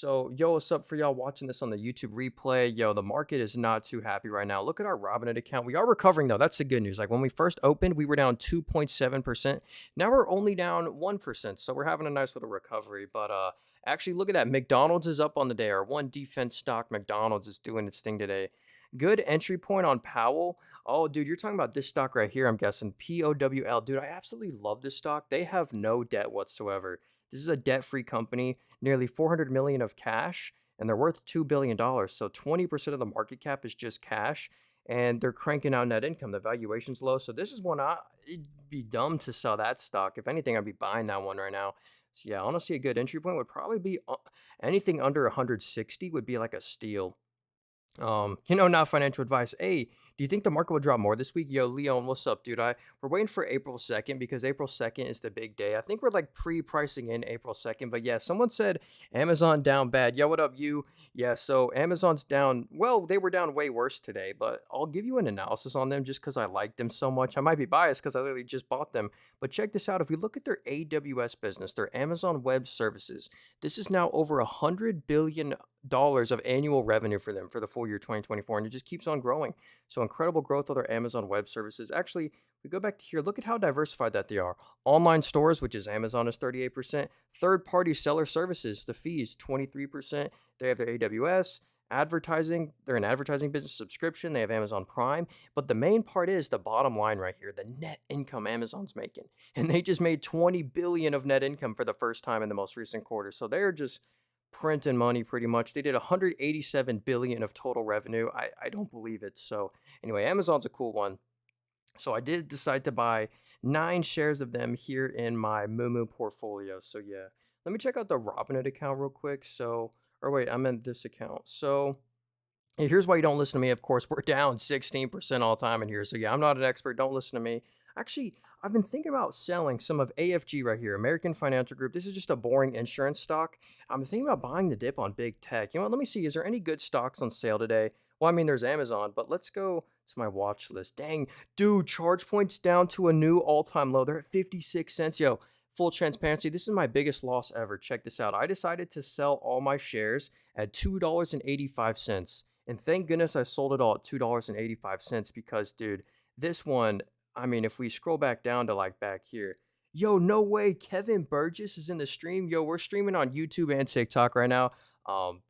So, yo, what's up for y'all watching this on the YouTube replay? Yo, the market is not too happy right now. Look at our Robinhood account. We are recovering though. That's the good news. Like when we first opened, we were down 2.7%. Now we're only down 1%. So we're having a nice little recovery. But actually look at that. McDonald's is up on the day. Our one defense stock, McDonald's, is doing its thing today. Good entry point on Powell. Oh, dude, you're talking about this stock right here, I'm guessing. POWL. Dude, I absolutely love this stock. They have no debt whatsoever. This is a debt-free company, nearly 400 million of cash, and they're worth $2 billion. So 20% of the market cap is just cash, and they're cranking out net income. The valuation's low. So this is one it'd be dumb to sell that stock. If anything, I'd be buying that one right now. So yeah, honestly, a good entry point would probably be anything under 160 would be like a steal. Not financial advice. Hey, do you think the market will drop more this week? Yo, Leon, what's up, dude? We're waiting for April 2nd because April 2nd is the big day. I think we're like pre-pricing in April 2nd. But yeah, someone said Amazon down bad. Yo, what up, you? Yeah, so Amazon's down. Well, they were down way worse today, but I'll give you an analysis on them just because I like them so much. I might be biased because I literally just bought them. But check this out. If we look at their AWS business, their Amazon Web Services, this is now over $100 billion of annual revenue for them for the full year 2024, and it just keeps on growing. So incredible growth of their Amazon Web Services. Actually, we go back to here. Look at how diversified that they are. Online stores, which is Amazon, is 38%. Third-party seller services, the fees, 23%. They have their AWS. Advertising, they're an advertising business subscription. They have Amazon Prime. But the main part is the bottom line right here, the net income Amazon's making. And they just made 20 billion of net income for the first time in the most recent quarter. So they're just printing money pretty much. They did 187 billion of total revenue. I don't believe it. So anyway, Amazon's a cool one. So I did decide to buy 9 shares of them here in my Moomoo portfolio. So yeah, let me check out the Robinhood account real quick. So, or wait, I'm in this account. So here's why you don't listen to me. Of course, we're down 16% all time in here. So yeah, I'm not an expert. Don't listen to me. Actually, I've been thinking about selling some of AFG right here, American Financial Group. This is just a boring insurance stock. I'm thinking about buying the dip on big tech. You know what? Let me see. Is there any good stocks on sale today? Well, I mean, there's Amazon, but let's go to my watch list. Dang, dude, charge points down to a new all-time low. They're at 56 cents. Yo, full transparency, this is my biggest loss ever. Check this out. I decided to sell all my shares at $2.85. And thank goodness I sold it all at $2.85 because, dude, this one, I mean, if we scroll back down to like back here, yo, no way, Kevin Burgess is in the stream. Yo, we're streaming on YouTube and TikTok right now.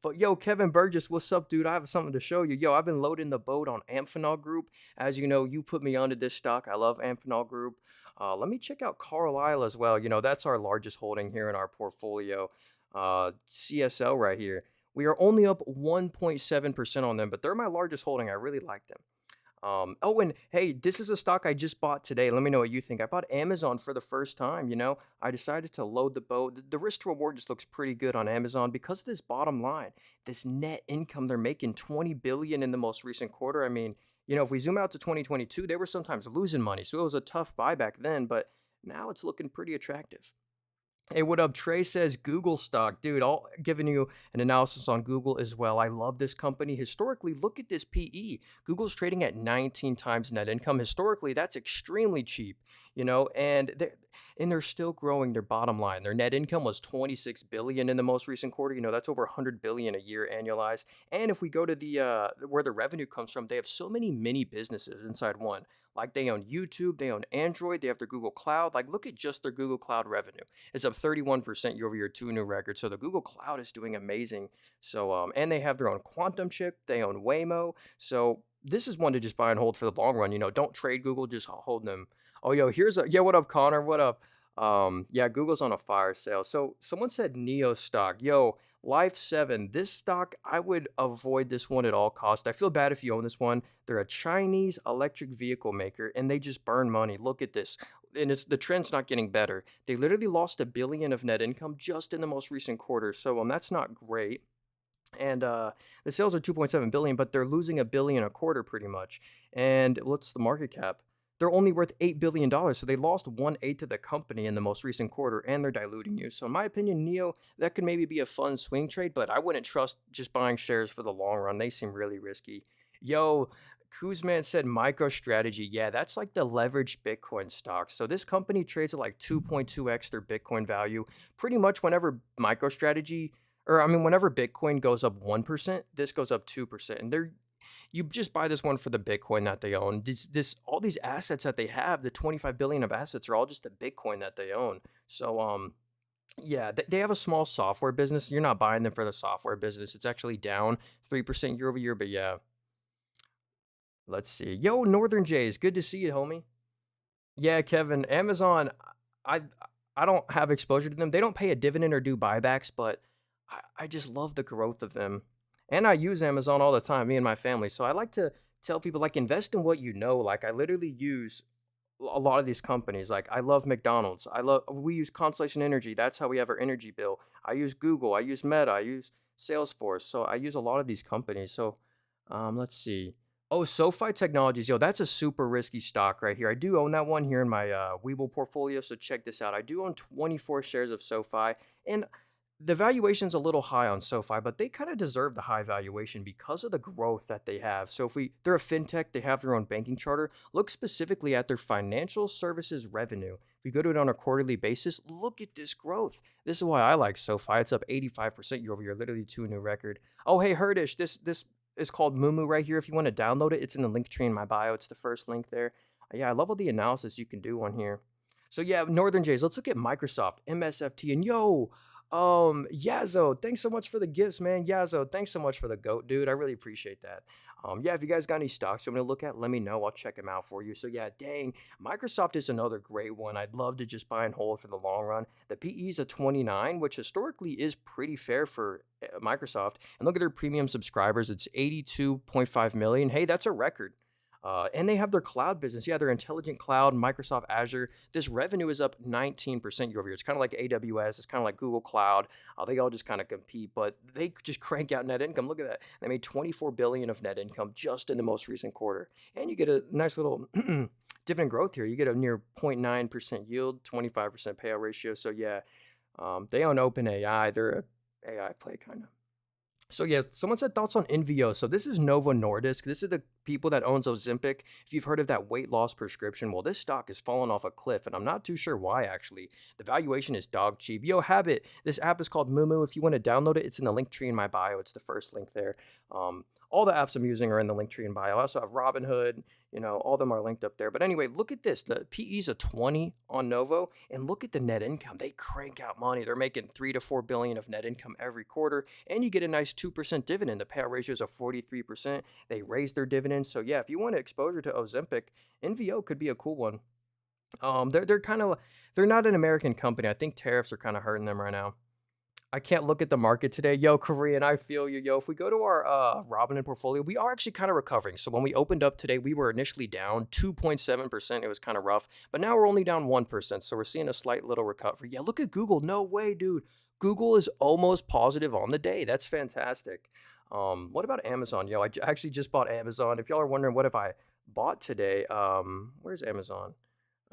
But yo, Kevin Burgess, what's up, dude? I have something to show you. Yo, I've been loading the boat on Amphenol Group. As you know, you put me onto this stock. I love Amphenol Group. Let me check out Carlisle as well. That's our largest holding here in our portfolio. CSL right here. We are only up 1.7% on them, but they're my largest holding. I really like them. Oh, and hey, this is a stock I just bought today. Let me know what you think. I bought Amazon for the first time. I decided to load the boat. The risk to reward just looks pretty good on Amazon because of this bottom line, this net income they're making 20 billion in the most recent quarter. I mean, if we zoom out to 2022, they were sometimes losing money. So it was a tough buy back then, but now it's looking pretty attractive. Hey, what up? Trey says Google stock. Dude, I'll giving you an analysis on Google as well. I love this company. Historically, look at this PE. Google's trading at 19 times net income. Historically, that's extremely cheap, and they're still growing their bottom line. Their net income was 26 billion in the most recent quarter. That's over 100 billion a year annualized. And if we go to the where the revenue comes from, they have so many mini businesses inside one. Like they own YouTube, they own Android, they have their Google Cloud. Like look at just their Google Cloud revenue. It's up 31% year over year, two new records. So the Google Cloud is doing amazing. So and they have their own quantum chip, they own Waymo. So this is one to just buy and hold for the long run. Don't trade Google, just hold them. Oh, yo, what up, Connor? What up? Yeah, Google's on a fire sale. So someone said Neo stock. Yo, Life 7, this stock, I would avoid this one at all costs. I feel bad if you own this one. They're a Chinese electric vehicle maker, and they just burn money. Look at this. And the trend's not getting better. They literally lost 1 billion of net income just in the most recent quarter. So that's not great. And the sales are 2.7 billion, but they're losing 1 billion a quarter pretty much. And what's the market cap? They're only worth $8 billion, so they lost 1/8 of the company in the most recent quarter, and they're diluting you. So in my opinion, Neo, that could maybe be a fun swing trade, but I wouldn't trust just buying shares for the long run. They seem really risky. Yo, Kuzman said MicroStrategy. Yeah, that's like the leveraged Bitcoin stock. So this company trades at like 2.2x their Bitcoin value. Pretty much whenever MicroStrategy or I mean, whenever Bitcoin goes up 1%, this goes up 2%. And you just buy this one for the Bitcoin that they own. This all these assets that they have, the 25 billion of assets are all just the Bitcoin that they own. So yeah, they have a small software business. You're not buying them for the software business. It's actually down 3% year over year, but yeah, let's see. Yo, Northern Jays, good to see you, homie. Yeah, Kevin, Amazon, I I don't have exposure to them. They don't pay a dividend or do buybacks, but I just love the growth of them. And I use Amazon all the time, me and my family. So I like to tell people like invest in what you know. Like I literally use a lot of these companies. Like I love McDonald's. We use Constellation Energy. That's how we have our energy bill. I use Google. I use Meta. I use Salesforce. So I use a lot of these companies. So let's see. Oh, SoFi Technologies. Yo, that's a super risky stock right here. I do own that one here in my Weeble portfolio. So check this out. I do own 24 shares of SoFi. And the valuation's a little high on SoFi, but they kind of deserve the high valuation because of the growth that they have. So they're a fintech, they have their own banking charter. Look specifically at their financial services revenue. If you go to it on a quarterly basis, look at this growth. This is why I like SoFi. It's up 85% year over year, literally to a new record. Oh, hey, Herdish, this is called Mumu right here. If you want to download it, it's in the link tree in my bio. It's the first link there. Yeah, I love all the analysis you can do on here. So yeah, Northern Jays. Let's look at Microsoft, MSFT, and yo, Yazo. Thanks so much for the gifts, man. Yazo, thanks so much for the goat, dude. I really appreciate that. Yeah, if you guys got any stocks you want me to look at, let me know. I'll check them out for you. So yeah, dang, Microsoft is another great one. I'd love to just buy and hold for the long run. The PE is a 29, which historically is pretty fair for Microsoft. And look at their premium subscribers. It's 82.5 million. Hey, that's a record. And they have their cloud business. Yeah, their intelligent cloud, Microsoft Azure. This revenue is up 19% year over year. It's kind of like AWS. It's kind of like Google Cloud. They all just kind of compete, but they just crank out net income. Look at that. They made 24 billion of net income just in the most recent quarter. And you get a nice little dividend growth here. You get a near 0.9% yield, 25% payout ratio. So yeah, they own OpenAI. They're a AI play kind of. So yeah, someone said thoughts on NVO. So this is Novo Nordisk. This is the people that owns Ozempic. If you've heard of that weight loss prescription, well, this stock has fallen off a cliff, and I'm not too sure why actually. The valuation is dog cheap. Yo, Habit. This app is called Mumu. If you want to download it, it's in the link tree in my bio. It's the first link there. All the apps I'm using are in the link tree in bio. I also have Robinhood. All of them are linked up there. But anyway, look at this. The PE is a 20 on Novo, and look at the net income. They crank out money. They're making 3 to 4 billion of net income every quarter, and you get a nice 2% dividend. The payout ratio is a 43%. They raise their dividends. So yeah, if you want exposure to Ozempic, NVO could be a cool one. They're not an American company. I think tariffs are kind of hurting them right now. I can't look at the market today. Yo, Korean, I feel you. Yo, if we go to our Robinhood portfolio, we are actually kind of recovering. So when we opened up today, we were initially down 2.7%. It was kind of rough, but now we're only down 1%. So we're seeing a slight little recovery. Yeah, look at Google. No way, dude. Google is almost positive on the day. That's fantastic. What about Amazon? Yo, actually just bought Amazon. If y'all are wondering what if I bought today, where's Amazon?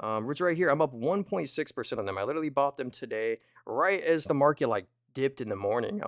It's right here. I'm up 1.6% on them. I literally bought them today, right as the market like dipped in the morning.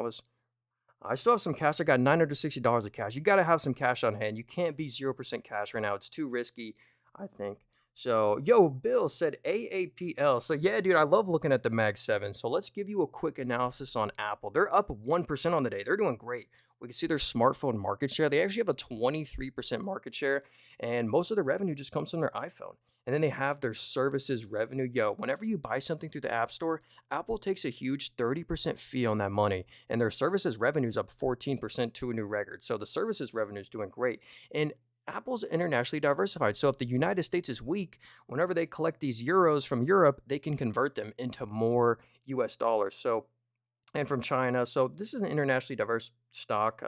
I still have some cash. I got $960 of cash. You got to have some cash on hand. You can't be 0% cash right now. It's too risky, I think. So, yo, Bill said AAPL. So, yeah, dude, I love looking at the Mag 7. So, let's give you a quick analysis on Apple. They're up 1% on the day. They're doing great. We can see their smartphone market share. They actually have a 23% market share, and most of the revenue just comes from their iPhone. And then they have their services revenue. Yo, whenever you buy something through the App Store, Apple takes a huge 30% fee on that money, and their services revenue is up 14% to a new record. So the services revenue is doing great. And Apple's internationally diversified. So if the United States is weak, whenever they collect these euros from Europe, they can convert them into more US dollars. So, and from China. So this is an internationally diverse stock,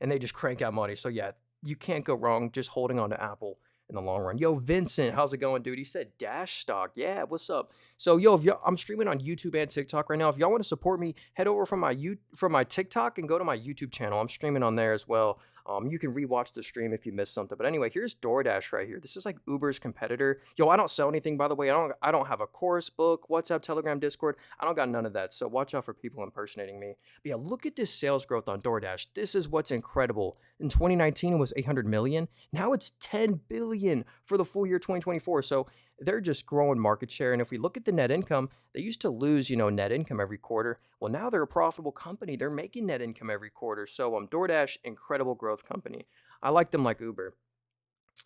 and they just crank out money. So yeah, you can't go wrong just holding on to Apple in the long run. Yo, Vincent, how's it going, dude? He said Dash stock. Yeah, what's up? So, yo, I'm streaming on YouTube and TikTok right now. If y'all want to support me, head over from my TikTok and go to my YouTube channel. I'm streaming on there as well. You can rewatch the stream if you missed something. But anyway, here's DoorDash right here. This is like Uber's competitor. Yo, I don't sell anything, by the way. I don't have a course book, WhatsApp, Telegram, Discord. I don't got none of that. So watch out for people impersonating me. But yeah, look at this sales growth on DoorDash. This is what's incredible. In 2019, it was 800 million. Now it's 10 billion for the full year 2024. So they're just growing market share. And if we look at the net income, they used to lose, net income every quarter. Well, now they're a profitable company. They're making net income every quarter. So DoorDash, incredible growth company. I like them like Uber.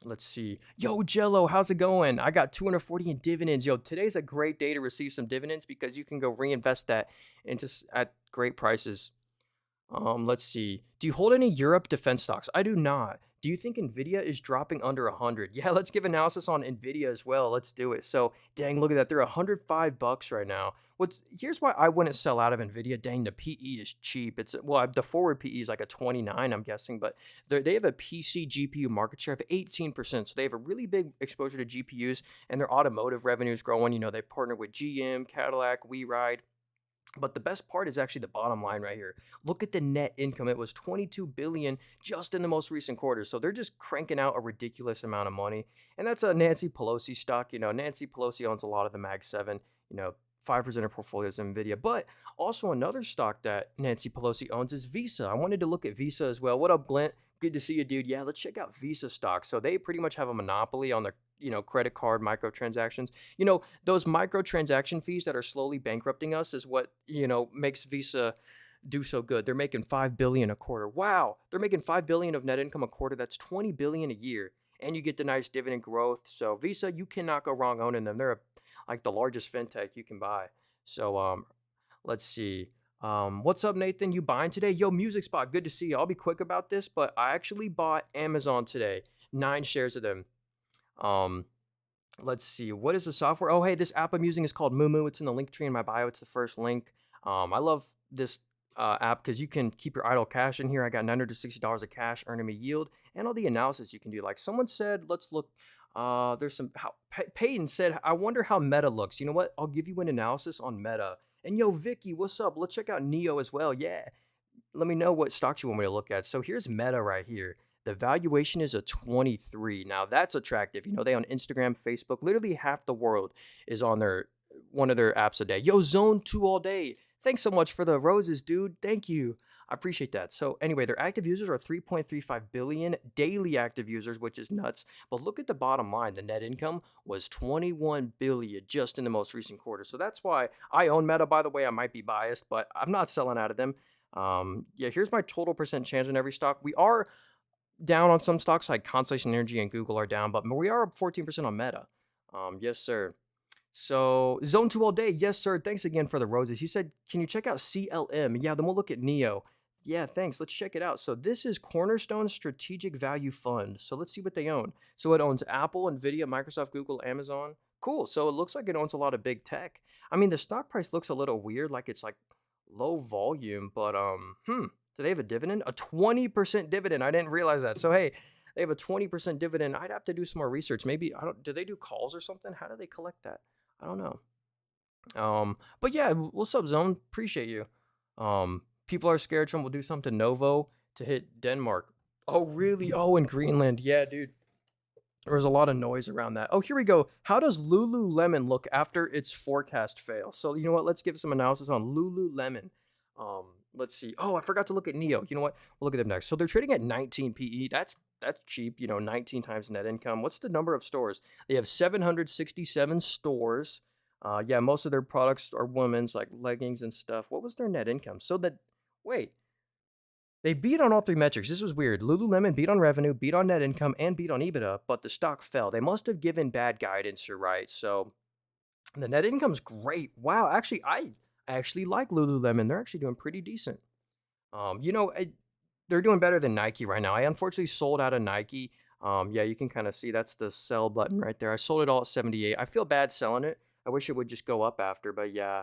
Let's see. Yo, Jello, how's it going? I got 240 in dividends. Yo, today's a great day to receive some dividends because you can go reinvest that at great prices. Let's see. Do you hold any Europe defense stocks? I do not. Do you think Nvidia is dropping under 100? Yeah, let's give analysis on Nvidia as well. Let's do it. So, dang, look at that. They're 105 bucks right now. Here's why I wouldn't sell out of Nvidia. Dang, the PE is cheap. The forward PE is like a 29, I'm guessing, but they have a PC GPU market share of 18%. So they have a really big exposure to GPUs, and their automotive revenue is growing. They partner with GM, Cadillac, WeRide. But the best part is actually the bottom line right here. Look at the net income. It was 22 billion just in the most recent quarter. So they're just cranking out a ridiculous amount of money. And that's a Nancy Pelosi stock. Nancy Pelosi owns a lot of the Mag 7, 5% of portfolios in Nvidia. But also another stock that Nancy Pelosi owns is Visa. I wanted to look at Visa as well. What up, Glint? Good to see you, dude. Yeah, let's check out Visa stocks. So they pretty much have a monopoly on their credit card microtransactions. Those microtransaction fees that are slowly bankrupting us is what, makes Visa do so good. They're making 5 billion a quarter. Wow. They're making 5 billion of net income a quarter. That's 20 billion a year. And you get the nice dividend growth. So Visa, you cannot go wrong owning them. They're like the largest fintech you can buy. So let's see. What's up, Nathan? You buying today? Yo, Music Spot. Good to see you. I'll be quick about this, but I actually bought Amazon today. 9 shares of them. Let's see. What is the software? Oh, hey, this app I'm using is called Moo. It's in the link tree in my bio. It's the first link. I love this app because you can keep your idle cash in here. I got $960 of cash earning me yield, and all the analysis you can do. Like someone said, let's look. There's some. Peyton said, I wonder how Meta looks. You know what? I'll give you an analysis on Meta. And yo, Vicky, what's up? Let's check out Neo as well. Yeah. Let me know what stocks you want me to look at. So here's Meta right here. The valuation is a 23. Now that's attractive. They on Instagram, Facebook, literally half the world is on one of their apps a day. Yo, Zone 2 all day. Thanks so much for the roses, dude. Thank you. I appreciate that. So anyway, their active users are 3.35 billion daily active users, which is nuts. But look at the bottom line. The net income was 21 billion just in the most recent quarter. So that's why I own Meta. By the way, I might be biased, but I'm not selling out of them. Yeah, here's my total percent chance on every stock. We are down on some stocks like Constellation Energy and Google are down, but we are up 14% on Meta. Yes, sir. So Zone 2 all day. Yes, sir. Thanks again for the roses. He said, can you check out CLM? Yeah, then we'll look at Neo. Yeah, thanks. Let's check it out. So this is Cornerstone Strategic Value Fund. So let's see what they own. So it owns Apple, Nvidia, Microsoft, Google, Amazon. Cool. So it looks like it owns a lot of big tech. I mean, the stock price looks a little weird, like it's like low volume, but do they have a dividend? A 20% dividend. I didn't realize that. So hey, they have a 20% dividend. I'd have to do some more research. Maybe do they do calls or something? How do they collect that? I don't know. But yeah, what's up, Zone? Appreciate you. People are scared Trump will do something Novo to hit Denmark. Oh, really? Oh, in Greenland. Yeah, dude. There was a lot of noise around that. Oh, here we go. How does Lululemon look after its forecast fail? So you know what? Let's give some analysis on Lululemon. Let's see. Oh, I forgot to look at Neo. You know what? We'll look at them next. So they're trading at 19 PE. That's cheap. 19 times net income. What's the number of stores? They have 767 stores. Yeah, most of their products are women's, like leggings and stuff. What was their net income? Wait. They beat on all 3 metrics. This was weird. Lululemon beat on revenue, beat on net income, and beat on EBITDA, but the stock fell. They must have given bad guidance, you're right. So the net income's great. Wow, actually, I actually like Lululemon. They're actually doing pretty decent. They're doing better than Nike right now. I unfortunately sold out of Nike. Yeah, you can kind of see that's the sell button right there. I sold it all at 78. I feel bad selling it. I wish it would just go up after, but yeah,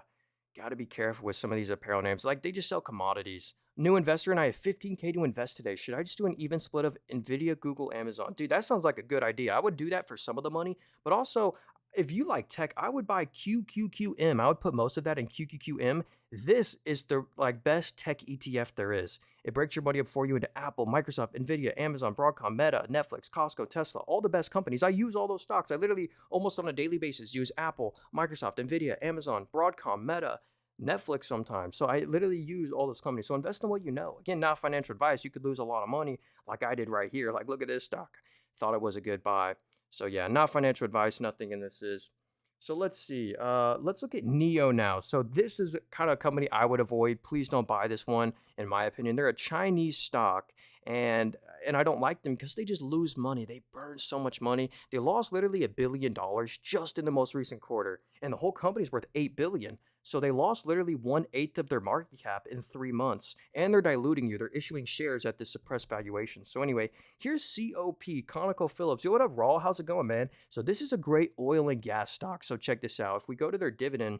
got to be careful with some of these apparel names. Like they just sell commodities. New investor and I have 15K to invest today. Should I just do an even split of Nvidia, Google, Amazon? Dude, that sounds like a good idea. I would do that for some of the money, but also if you like tech, I would buy QQQM. I would put most of that in QQQM. This is the best tech ETF there is. It breaks your money up for you into Apple, Microsoft, Nvidia, Amazon, Broadcom, Meta, Netflix, Costco, Tesla, all the best companies. I use all those stocks. I literally almost on a daily basis use Apple, Microsoft, Nvidia, Amazon, Broadcom, Meta, Netflix sometimes. So I literally use all those companies. So invest in what you know. Again, not financial advice. You could lose a lot of money like I did right here. Like, look at this stock. Thought it was a good buy. So yeah, not financial advice, nothing in this is. So let's see. Let's look at Neo now. So this is kind of a company I would avoid. Please don't buy this one, in my opinion. They're a Chinese stock, and and I don't like them because they just lose money. They burn so much money. They lost literally $1 billion just in the most recent quarter, and the whole company's worth 8 billion. So they lost literally 1/8 of their market cap in 3 months, and they're diluting you. They're issuing shares at this suppressed valuation. So anyway, here's COP, ConocoPhillips. Yo, what up, Raw? How's it going, man? So this is a great oil and gas stock. So check this out. If we go to their dividend,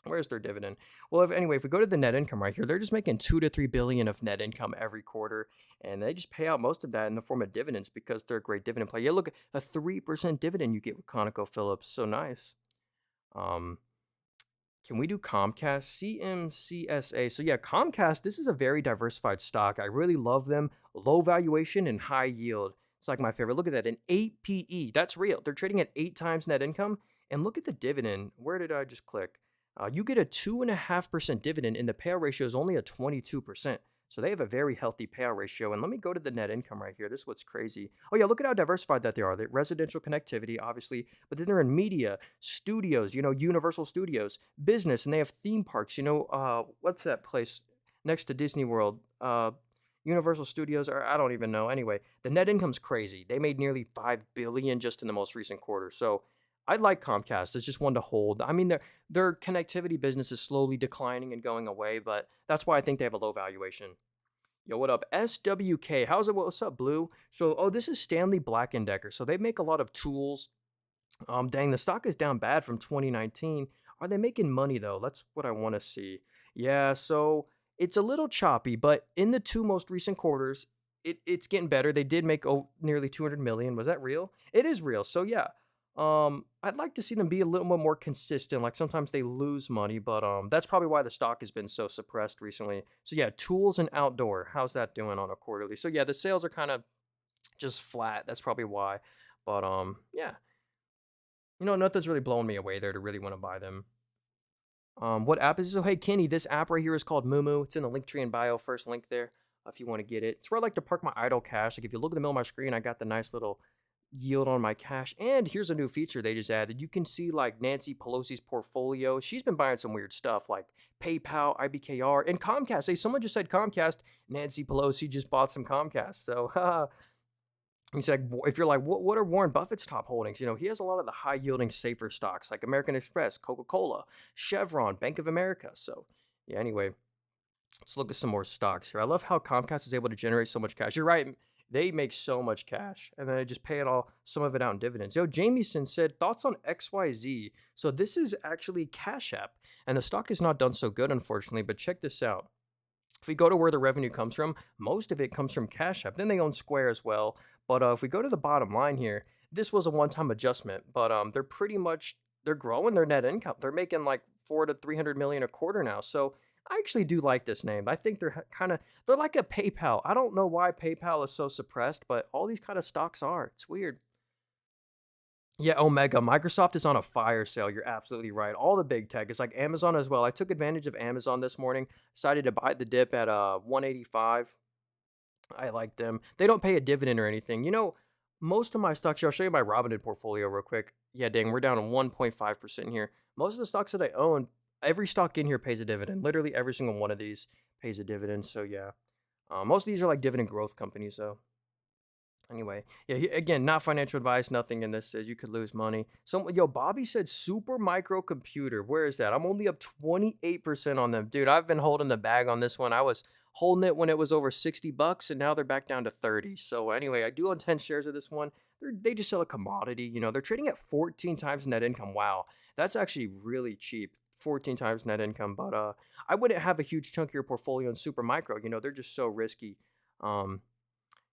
where's their dividend? Well, if we go to the net income right here, they're just making 2 to 3 billion of net income every quarter, and they just pay out most of that in the form of dividends because they're a great dividend play. Yeah, look, a 3% dividend you get with ConocoPhillips. So nice. Um, can we do Comcast? CMCSA. So yeah, Comcast, this is a very diversified stock. I really love them. Low valuation and high yield. It's like my favorite. Look at that, an 8 PE. That's real. They're trading at 8 times net income. And look at the dividend. Where did I just click? You get a 2.5% dividend, and the payout ratio is only a 22%. So they have a very healthy payout ratio. And let me go to the net income right here. This is what's crazy. Oh yeah, look at how diversified that they are. They residential connectivity, obviously, but then they're in media, studios, Universal Studios, business, and they have theme parks. What's that place next to Disney World? Universal Studios, or I don't even know. Anyway, the net income's crazy. They made nearly 5 billion just in the most recent quarter. So I like Comcast. It's just one to hold. I mean, their connectivity business is slowly declining and going away, but that's why I think they have a low valuation. Yo, what up? SWK. How's it? What's up, Blue? So, this is Stanley Black and Decker. So they make a lot of tools. Dang, the stock is down bad from 2019. Are they making money though? That's what I want to see. Yeah, so it's a little choppy, but in the two most recent quarters, it's getting better. They did make nearly 200 million. Was that real? It is real. So yeah, I'd like to see them be a little bit more consistent. Like sometimes they lose money, but that's probably why the stock has been so suppressed recently. So yeah, tools and outdoor. How's that doing on a quarterly? So yeah, the sales are kind of just flat. That's probably why. But yeah. Nothing's really blowing me away there to really want to buy them. What app is this? Oh, hey, Kenny, this app right here is called Mumu. It's in the link tree in bio, first link there, if you want to get it. It's where I like to park my idle cash. Like if you look at the middle of my screen, I got the nice little yield on my cash. And here's a new feature they just added. You can see like Nancy Pelosi's portfolio. She's been buying some weird stuff like PayPal, IBKR, and Comcast. Hey, someone just said Comcast. Nancy Pelosi just bought some Comcast. So he said, if you're like, what are Warren Buffett's top holdings? He has a lot of the high yielding, safer stocks like American Express, Coca Cola, Chevron, Bank of America. So, yeah, anyway, let's look at some more stocks here. I love how Comcast is able to generate so much cash. You're right. They make so much cash and then they just pay some of it out in dividends. Yo, Jamieson said, thoughts on XYZ. So, this is actually Cash App, and the stock has not done so good, unfortunately, but check this out. If we go to where the revenue comes from, most of it comes from Cash App. Then they own Square as well. But if we go to the bottom line here, this was a one-time adjustment. But they're growing their net income. They're making like 400 to 300 million a quarter now. So I actually do like this name. I think they're like a PayPal. I don't know why PayPal is so suppressed, but all these kind of stocks are. It's weird. Yeah, Omega. Microsoft is on a fire sale. You're absolutely right. All the big tech. It's like Amazon as well. I took advantage of Amazon this morning. Decided to buy the dip at 185. I like them. They don't pay a dividend or anything. Most of my stocks here, I'll show you my Robinhood portfolio real quick. Yeah, dang, we're down to 1.5% here. Most of the stocks that I own, every stock in here pays a dividend. Literally every single one of these pays a dividend. So yeah, most of these are like dividend growth companies though. Anyway, yeah, again, not financial advice. Nothing in this says you could lose money. Yo, Bobby said super micro computer. Where is that? I'm only up 28% on them. Dude, I've been holding the bag on this one. I was holding it when it was over $60, and now they're back down to 30. So anyway, I do own 10 shares of this one. They just sell a commodity. They're trading at 14 times net income. Wow, that's actually really cheap. 14 times net income. But I wouldn't have a huge chunk of your portfolio in super micro. They're just so risky. Um,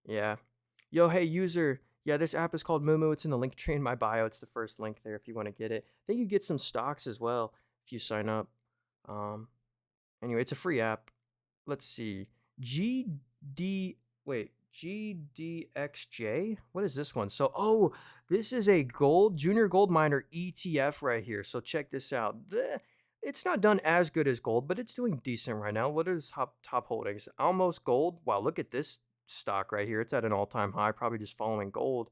yeah. Yo, hey, user. Yeah, this app is called Mumu. It's in the link tree in my bio. It's the first link there if you want to get it. I think you get some stocks as well if you sign up. Um, anyway, it's a free app. Let's see. GDXJ? What is this one? So, this is a junior gold miner ETF right here. So check this out. It's not done as good as gold, but it's doing decent right now. What is top holdings? Almost gold. Wow, look at this stock right here. It's at an all-time high, probably just following gold.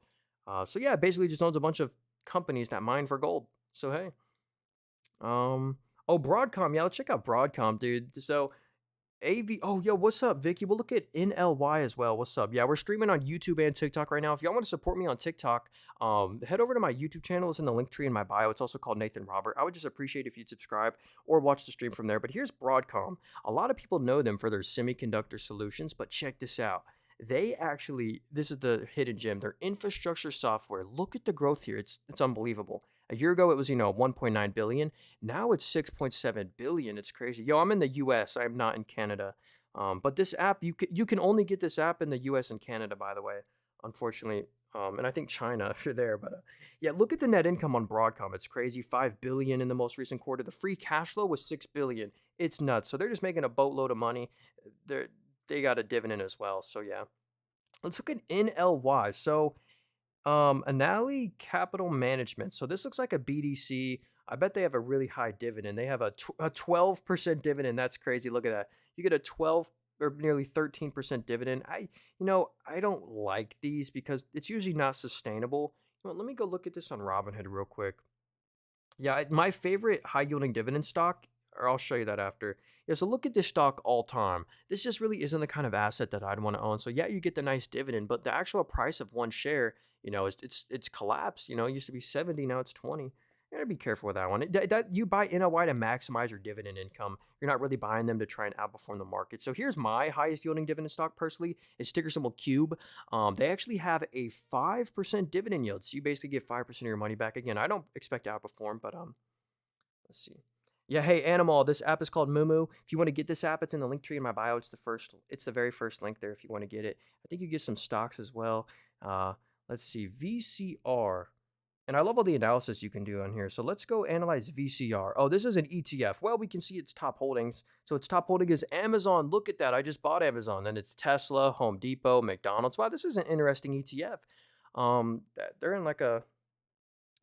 So yeah, basically just owns a bunch of companies that mine for gold. So hey, um, oh Broadcom, yeah, let's check out Broadcom, dude. So AV. Oh, yo, what's up, Vicky? We'll look at NLY as well. What's up? Yeah, we're streaming on YouTube and TikTok right now. If y'all want to support me on TikTok, head over to my YouTube channel. It's in the link tree in my bio. It's also called Nathan Robert. I would just appreciate if you'd subscribe or watch the stream from there. But here's Broadcom. A lot of people know them for their semiconductor solutions, but check this out. They actually, this is the hidden gem. Their infrastructure software. Look at the growth here. It's unbelievable. A year ago, it was 1.9 billion. Now it's 6.7 billion. It's crazy. Yo, I'm in the US. I'm not in Canada. But this app, you can only get this app in the US and Canada, by the way, unfortunately. And I think China if you're there. But yeah, look at the net income on Broadcom. It's crazy. 5 billion in the most recent quarter. The free cash flow was 6 billion. It's nuts. So they're just making a boatload of money. They got a dividend as well. So yeah. Let's look at NLY. So Anali Capital Management. So this looks like a BDC. I bet they have a really high dividend. They have a 12% dividend. That's crazy. Look at that. You get a 12 or nearly 13% dividend. I don't like these because it's usually not sustainable. Let me go look at this on Robinhood real quick. Yeah, my favorite high yielding dividend stock, or I'll show you that after. Yeah, so look at this stock all time. This just really isn't the kind of asset that I'd want to own. So yeah, you get the nice dividend, but the actual price of one share, it's collapsed. It used to be 70, now it's 20. You gotta be careful with that one. That you buy NOI to maximize your dividend income. You're not really buying them to try and outperform the market. So here's my highest yielding dividend stock personally. It's ticker symbol Cube. They actually have a 5% dividend yield. So you basically get 5% of your money back. Again, I don't expect to outperform, but let's see. Yeah, hey Animal, this app is called Mumu. If you want to get this app, it's in the link tree in my bio. It's the very first link there if you want to get it. I think you get some stocks as well. Let's see, VCR. And I love all the analysis you can do on here. So let's go analyze VCR. Oh, this is an ETF. Well, we can see its top holdings. So its top holding is Amazon. Look at that. I just bought Amazon. Then it's Tesla, Home Depot, McDonald's. Wow, this is an interesting ETF. They're in like a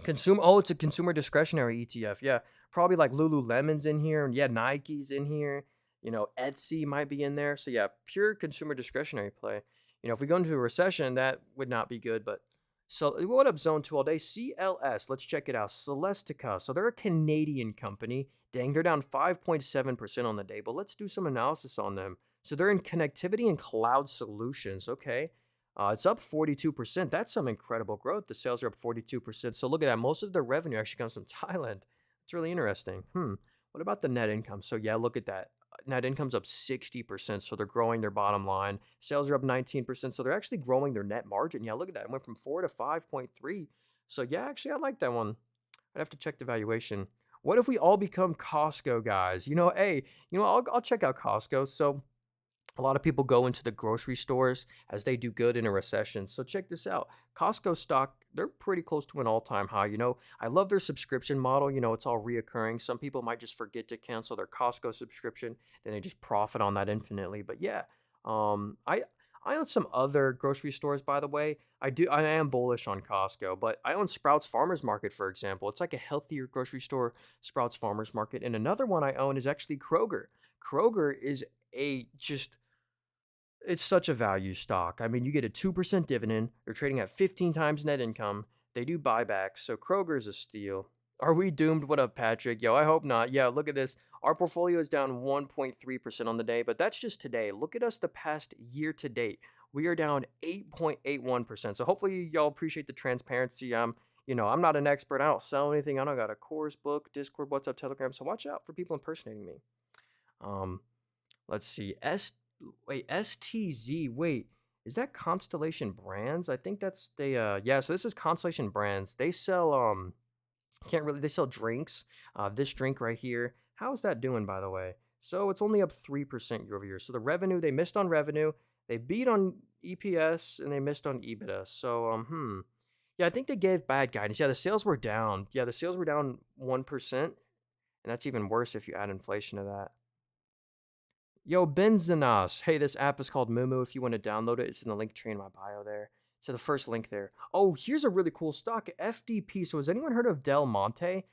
consumer. Oh, it's a consumer discretionary ETF. Yeah, probably like Lululemon's in here, and yeah, Nike's in here. Etsy might be in there. So yeah, pure consumer discretionary play. If we go into a recession, that would not be good. But so what up, Zone Two all day? CLS. Let's check it out. Celestica. So they're a Canadian company. Dang, they're down 5.7% on the day. But let's do some analysis on them. So they're in connectivity and cloud solutions. Okay. It's up 42%. That's some incredible growth. The sales are up 42%. So look at that. Most of the revenue actually comes from Thailand. It's really interesting. What about the net income? So yeah, look at that. Net income's up 60%. So they're growing their bottom line. Sales are up 19%. So they're actually growing their net margin. Yeah, look at that. It went from 4 to 5.3. So yeah, actually, I like that one. I'd have to check the valuation. What if we all become Costco guys? Hey, I'll check out Costco. So a lot of people go into the grocery stores as they do good in a recession. So check this out. Costco stock, they're pretty close to an all-time high. I love their subscription model. It's all reoccurring. Some people might just forget to cancel their Costco subscription, then they just profit on that infinitely. But yeah, I own some other grocery stores, by the way. I am bullish on Costco, but I own Sprouts Farmers Market, for example. It's like a healthier grocery store, Sprouts Farmers Market. And another one I own is actually Kroger. Kroger is a just it's such a value stock. I mean, you get a 2% dividend. They're trading at 15 times net income. They do buybacks. So Kroger's a steal. Are we doomed? What up, Patrick? Yo, I hope not. Yeah, look at this. Our portfolio is down 1.3% on the day, but that's just today. Look at us the past year to date. We are down 8.81%. So hopefully y'all appreciate the transparency. I'm not an expert. I don't sell anything. I don't got a course book, Discord, WhatsApp, Telegram. So watch out for people impersonating me. Um, let's see. STZ. Wait, is that Constellation Brands? I think that's yeah, so this is Constellation Brands. They sell they sell drinks. This drink right here. How's that doing, by the way? So it's only up 3% year over year. So the revenue, they missed on revenue, they beat on EPS, and they missed on EBITDA. So yeah, I think they gave bad guidance. Yeah, the sales were down. Yeah, the sales were down 1%, and that's even worse if you add inflation to that. Yo, Benzenas. Hey, this app is called Mumu. If you want to download it, it's in the link tree in my bio there. So the first link there. Oh, here's a really cool stock, FDP. So has anyone heard of Del Monte?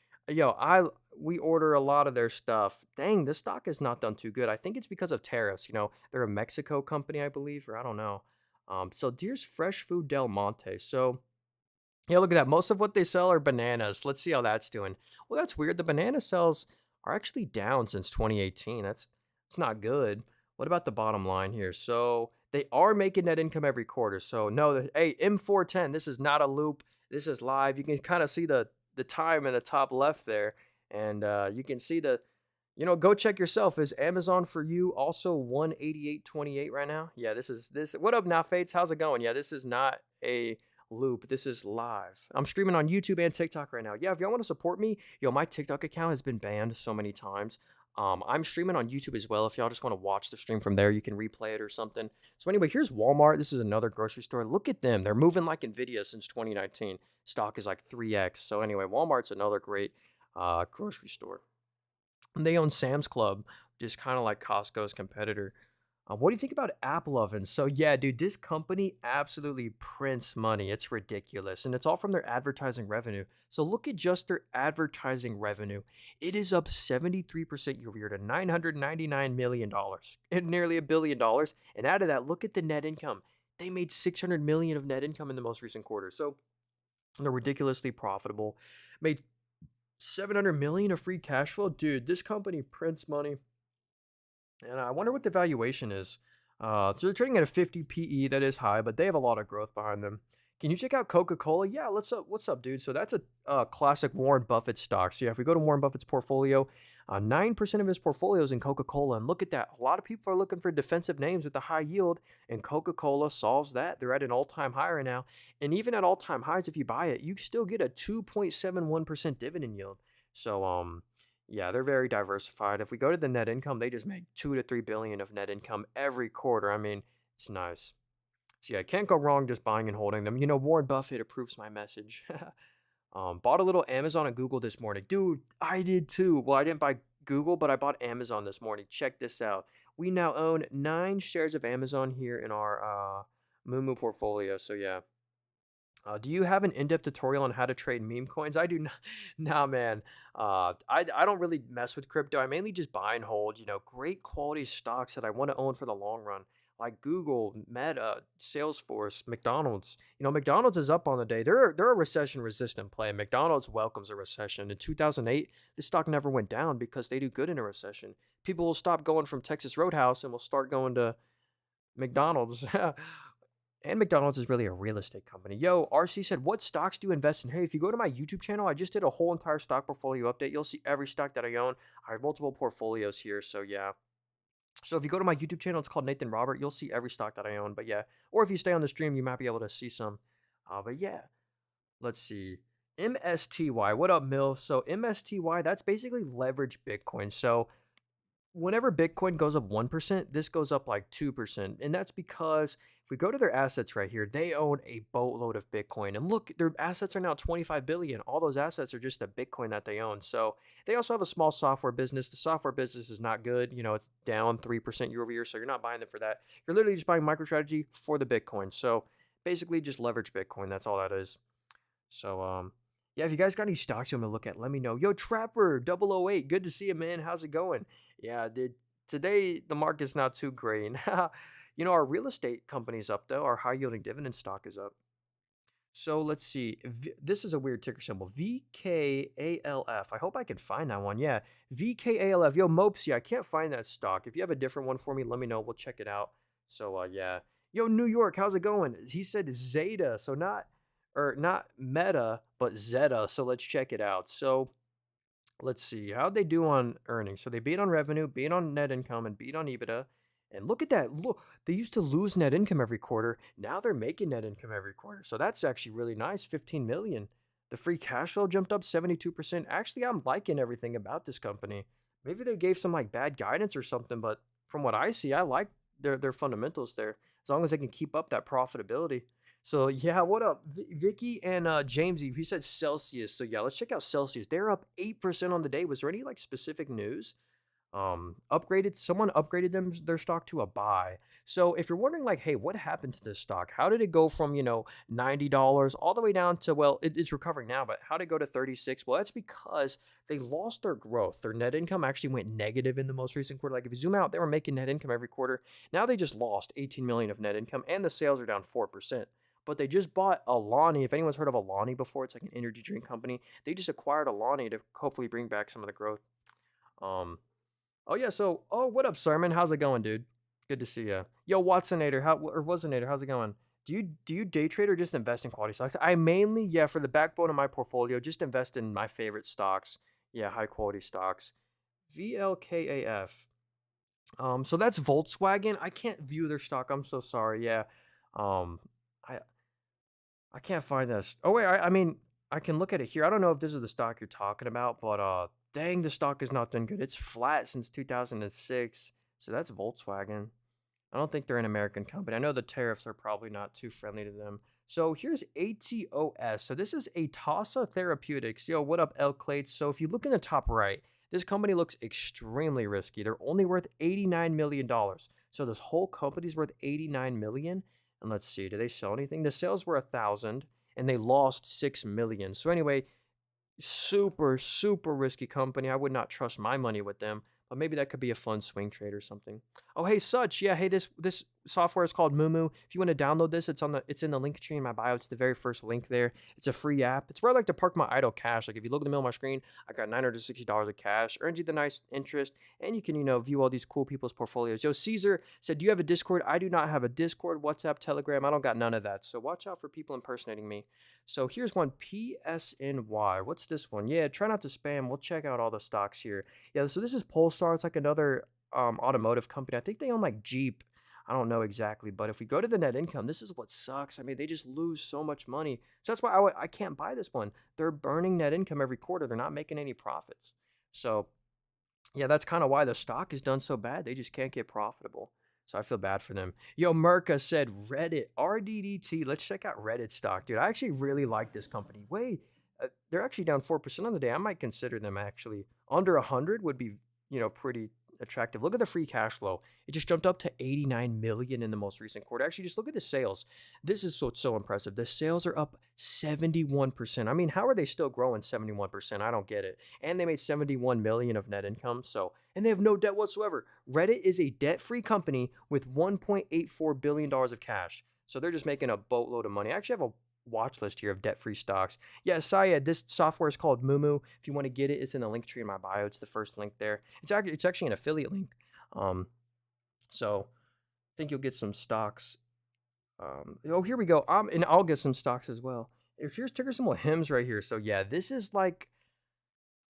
We order a lot of their stuff. Dang, this stock has not done too good. I think it's because of tariffs. They're a Mexico company, I believe, or I don't know. So here's Fresh Food Del Monte. So Yeah, look at that. Most of what they sell are bananas. Let's see how that's doing. Well, that's weird. The banana sales are actually down since 2018. It's not good. What about the bottom line here? So they are making net income every quarter. So no, hey, M410, this is not a loop. This is live. You can kind of see the time in the top left there, and you can see go check yourself. Is Amazon for you also 188.28 right now? Yeah, this. What up, now Fates? How's it going? Yeah, this is not a loop. This is live. I'm streaming on YouTube and TikTok right now. Yeah, if y'all want to support me, my TikTok account has been banned so many times. I'm streaming on YouTube as well. If y'all just want to watch the stream from there, you can replay it or something. So anyway, here's Walmart. This is another grocery store. Look at them. They're moving like Nvidia since 2019. Stock is like 3x. So anyway, Walmart's another great grocery store. And they own Sam's Club, which is kind of like Costco's competitor. What do you think about Apple ovens? So yeah, dude, this company absolutely prints money. It's ridiculous, and it's all from their advertising revenue. So look at just their advertising revenue. It is up 73% year over year to $999 million, and nearly $1 billion. And out of that, look at the net income. They made 600 million of net income in the most recent quarter. So they're ridiculously profitable. Made 700 million of free cash flow. Dude, this company prints money. And I wonder what the valuation is. So they're trading at a 50 PE. That is high, but they have a lot of growth behind them. Can you check out Coca-Cola? Yeah, let's up. What's up, dude? So that's a classic Warren Buffett stock. So yeah, if we go to Warren Buffett's portfolio, 9% of his portfolio is in Coca-Cola. And look at that. A lot of people are looking for defensive names with a high yield, and Coca-Cola solves that. They're at an all-time high right now. And even at all-time highs, if you buy it, you still get a 2.71% dividend yield. So, yeah, they're very diversified. If we go to the net income, they just make 2 to 3 billion of net income every quarter. I mean, it's nice. So yeah, can't go wrong just buying and holding them. Warren Buffett approves my message. Bought a little Amazon and Google this morning. Dude, I did too. Well, I didn't buy Google, but I bought Amazon this morning. Check this out. We now own 9 shares of Amazon here in our Moomoo portfolio. So yeah. Do you have an in-depth tutorial on how to trade meme coins? I do not. Nah, man. I don't really mess with crypto. I mainly just buy and hold, great quality stocks that I want to own for the long run, like Google, Meta, Salesforce, McDonald's. McDonald's is up on the day. They're a recession-resistant play. McDonald's welcomes a recession. In 2008, this stock never went down because they do good in a recession. People will stop going from Texas Roadhouse and will start going to McDonald's. And McDonald's is really a real estate company. Yo, RC said, what stocks do you invest in? Hey, if you go to my YouTube channel, I just did a whole entire stock portfolio update. You'll see every stock that I own. I have multiple portfolios here, so yeah. So if you go to my YouTube channel, it's called Nathan Robert. You'll see every stock that I own, but yeah. Or if you stay on the stream, you might be able to see some. But yeah, let's see. MSTY, what up, Mill? So MSTY, that's basically leverage Bitcoin. So whenever Bitcoin goes up 1%, this goes up like 2%. And that's because if we go to their assets right here, they own a boatload of Bitcoin. And look, their assets are now 25 billion. All those assets are just the Bitcoin that they own. So they also have a small software business. The software business is not good. It's down 3% year over year. So you're not buying them for that. You're literally just buying MicroStrategy for the Bitcoin. So basically just leverage Bitcoin. That's all that is. So, yeah, if you guys got any stocks you want me to look at, let me know. Yo, Trapper 008, good to see you, man. How's it going? Yeah, dude. Today the market's not too great. Our real estate company's up though. Our high yielding dividend stock is up. So let's see. This is a weird ticker symbol. VKALF. I hope I can find that one. Yeah, VKALF. Yo, Mopsy, I can't find that stock. If you have a different one for me, let me know. We'll check it out. So yeah. Yo, New York, how's it going? He said Zeta, so not Meta, but Zeta. So let's check it out. So let's see. How'd they do on earnings? So they beat on revenue, beat on net income, and beat on EBITDA. And look at that. Look, they used to lose net income every quarter. Now they're making net income every quarter. So that's actually really nice. 15 million. The free cash flow jumped up 72%. Actually, I'm liking everything about this company. Maybe they gave some like bad guidance or something, but from what I see, I like their fundamentals there. As long as they can keep up that profitability. So yeah, what up, Vicky and Jamesy? He said Celsius. So yeah, let's check out Celsius. They're up 8% on the day. Was there any like specific news? Someone upgraded their stock to a buy. So if you're wondering like, hey, what happened to this stock? How did it go from $90 all the way down to, well, it's recovering now, but how did it go to 36? Well, that's because they lost their growth. Their net income actually went negative in the most recent quarter. Like if you zoom out, they were making net income every quarter. Now they just lost 18 million of net income, and the sales are down 4%. but they just bought Alani. If anyone's heard of Alani before, it's like an energy drink company. They just acquired Alani to hopefully bring back some of the growth. Um, oh yeah, so what up, Sermon? How's it going, dude? Good to see you. Yo, Watsonator, Watsonator, how's it going? Do you day trade or just invest in quality stocks? I mainly, yeah, for the backbone of my portfolio, just invest in my favorite stocks. Yeah, high quality stocks. VLKAF. So that's Volkswagen. I can't view their stock. I'm so sorry. Yeah. Um, I I can't find this. Oh wait, I mean I can look at it here. I don't know if this is the stock you're talking about, but dang, the stock is not done good. It's flat since 2006. So that's Volkswagen. I don't think they're an American company. I know the tariffs are probably not too friendly to them. So here's ATOS. So this is Atasa Therapeutics. Yo, what up, L Clates? So if you look in the top right, this company looks extremely risky. They're only worth $89 million. So this whole company's worth $89 million. And let's see, do they sell anything? The sales were 1,000 and they lost 6 million. So anyway, super, super risky company. I would not trust my money with them, but maybe that could be a fun swing trade or something. Oh, hey, Such. Yeah, hey, this software is called Mumu. If you want to download this, it's in the link tree in my bio. It's the very first link there. It's a free app. It's where I like to park my idle cash. Like if you look in the middle of my screen, I got $960 of cash, earns you the nice interest, and you can, view all these cool people's portfolios. Yo, Caesar said, "Do you have a Discord?" I do not have a Discord, WhatsApp, Telegram. I don't got none of that. So watch out for people impersonating me. So here's one, PSNY. What's this one? Yeah, try not to spam. We'll check out all the stocks here. Yeah, so this is Polestar. It's like another automotive company. I think they own like Jeep. I don't know exactly, but if we go to the net income, this is what sucks. I mean, they just lose so much money. So that's why I can't buy this one. They're burning net income every quarter. They're not making any profits. So yeah, that's kind of why the stock is done so bad. They just can't get profitable. So I feel bad for them. Yo, Merca said Reddit, RDDT. Let's check out Reddit stock, dude. I actually really like this company. Wait, they're actually down 4% on the day. I might consider them actually. Under 100 would be, pretty attractive. Look at the free cash flow. It just jumped up to 89 million in the most recent quarter. Actually, just look at the sales. This is so impressive. The sales are up 71%. I mean, how are they still growing 71%? I don't get it. And they made 71 million of net income. So, and they have no debt whatsoever. Reddit is a debt-free company with $1.84 billion of cash. So they're just making a boatload of money. I actually have a watch list here of debt-free stocks. Yeah, Syed, this software is called Mumu. If you want to get it, it's in the link tree in my bio. It's the first link there. It's actually an affiliate link. So I think you'll get some stocks. Oh, here we go. And I'll get some stocks as well. Here's ticker symbol HIMS right here. So yeah, this is like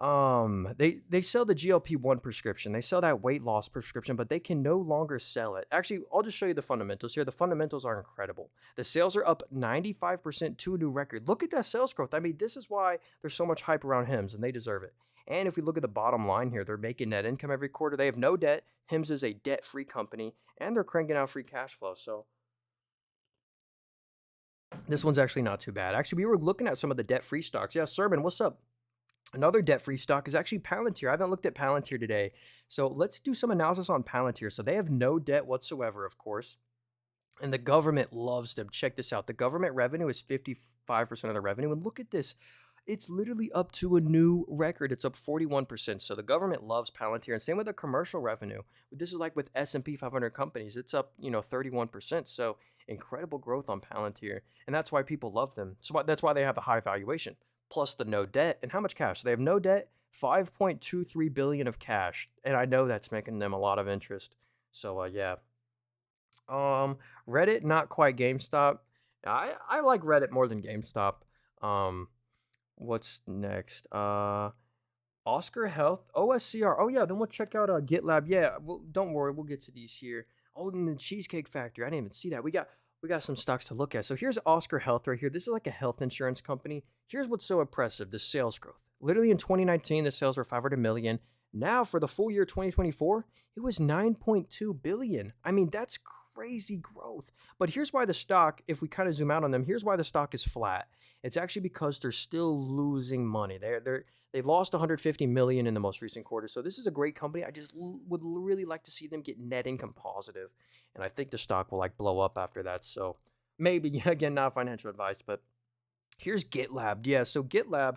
they sell the GLP-1 prescription. They sell that weight loss prescription, but they can no longer sell it. Actually, I'll just show you the fundamentals here. The fundamentals are incredible. The sales are up 95% to a new record. Look at that sales growth. I mean, this is why there's so much hype around HIMS, and they deserve it. And if we look at the bottom line here, they're making net income every quarter. They have no debt. HIMS is a debt-free company, and they're cranking out free cash flow. So this one's actually not too bad. Actually, we were looking at some of the debt-free stocks. Yeah, Sermon, what's up? Another debt-free stock is actually Palantir. I haven't looked at Palantir today. So let's do some analysis on Palantir. So they have no debt whatsoever, of course. And the government loves them. Check this out. The government revenue is 55% of the revenue. And look at this. It's literally up to a new record. It's up 41%. So the government loves Palantir. And same with the commercial revenue. This is like with S&P 500 companies. It's up, 31%. So incredible growth on Palantir. And that's why people love them. So that's why they have a high valuation. Plus the no debt. And how much cash? So they have no debt, 5.23 billion of cash. And I know that's making them a lot of interest. So yeah. Reddit, not quite GameStop. I like Reddit more than GameStop. What's next? Oscar Health, OSCR. Oh yeah, then we'll check out GitLab. Yeah, well, don't worry, we'll get to these here. Oh, and the Cheesecake Factory. I didn't even see that. We got some stocks to look at. So here's Oscar Health right here. This is like a health insurance company. Here's what's so impressive: the sales growth. Literally in 2019, the sales were 500 million. Now for the full year 2024, it was 9.2 billion. I mean, that's crazy growth. But here's why the stock, if we kind of zoom out on them, here's why the stock is flat. It's actually because they're still losing money. They lost 150 million in the most recent quarter. So this is a great company. I just would really like to see them get net income positive. And I think the stock will like blow up after that. So maybe, again, not financial advice, but here's GitLab. Yeah, so GitLab,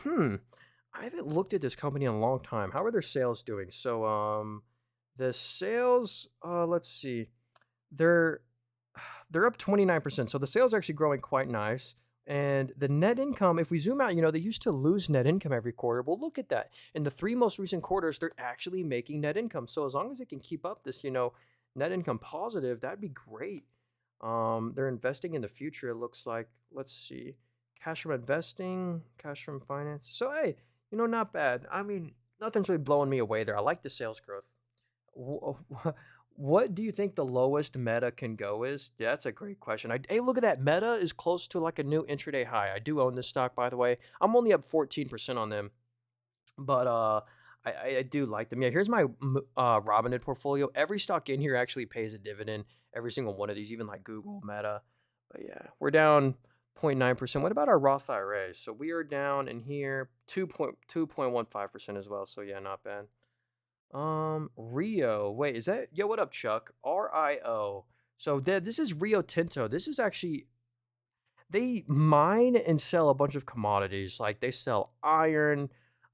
I haven't looked at this company in a long time. How are their sales doing? So the sales, let's see. They're they're up 29%. So the sales are actually growing quite nice. And the net income, if we zoom out, they used to lose net income every quarter. Well, look at that. In the three most recent quarters, they're actually making net income. So as long as they can keep up this, net income positive, that'd be great. They're investing in the future, it looks like. Let's see. Cash from investing, cash from finance. So hey, not bad. I mean, nothing's really blowing me away there. I like the sales growth. What do you think the lowest meta can go is? Yeah, that's a great question. Hey, look at that. Meta is close to like a new intraday high. I do own this stock, by the way. I'm only up 14% on them, but I do like them. Yeah, here's my Robinhood portfolio. Every stock in here actually pays a dividend. Every single one of these, even like Google, Meta. But yeah, we're down 0.9%. What about our Roth IRA? So we are down in here 2.15% as well. So yeah, not bad. Rio. Wait, is that yo? What up, Chuck? RIO. So this is Rio Tinto. This is actually they mine and sell a bunch of commodities. Like they sell iron,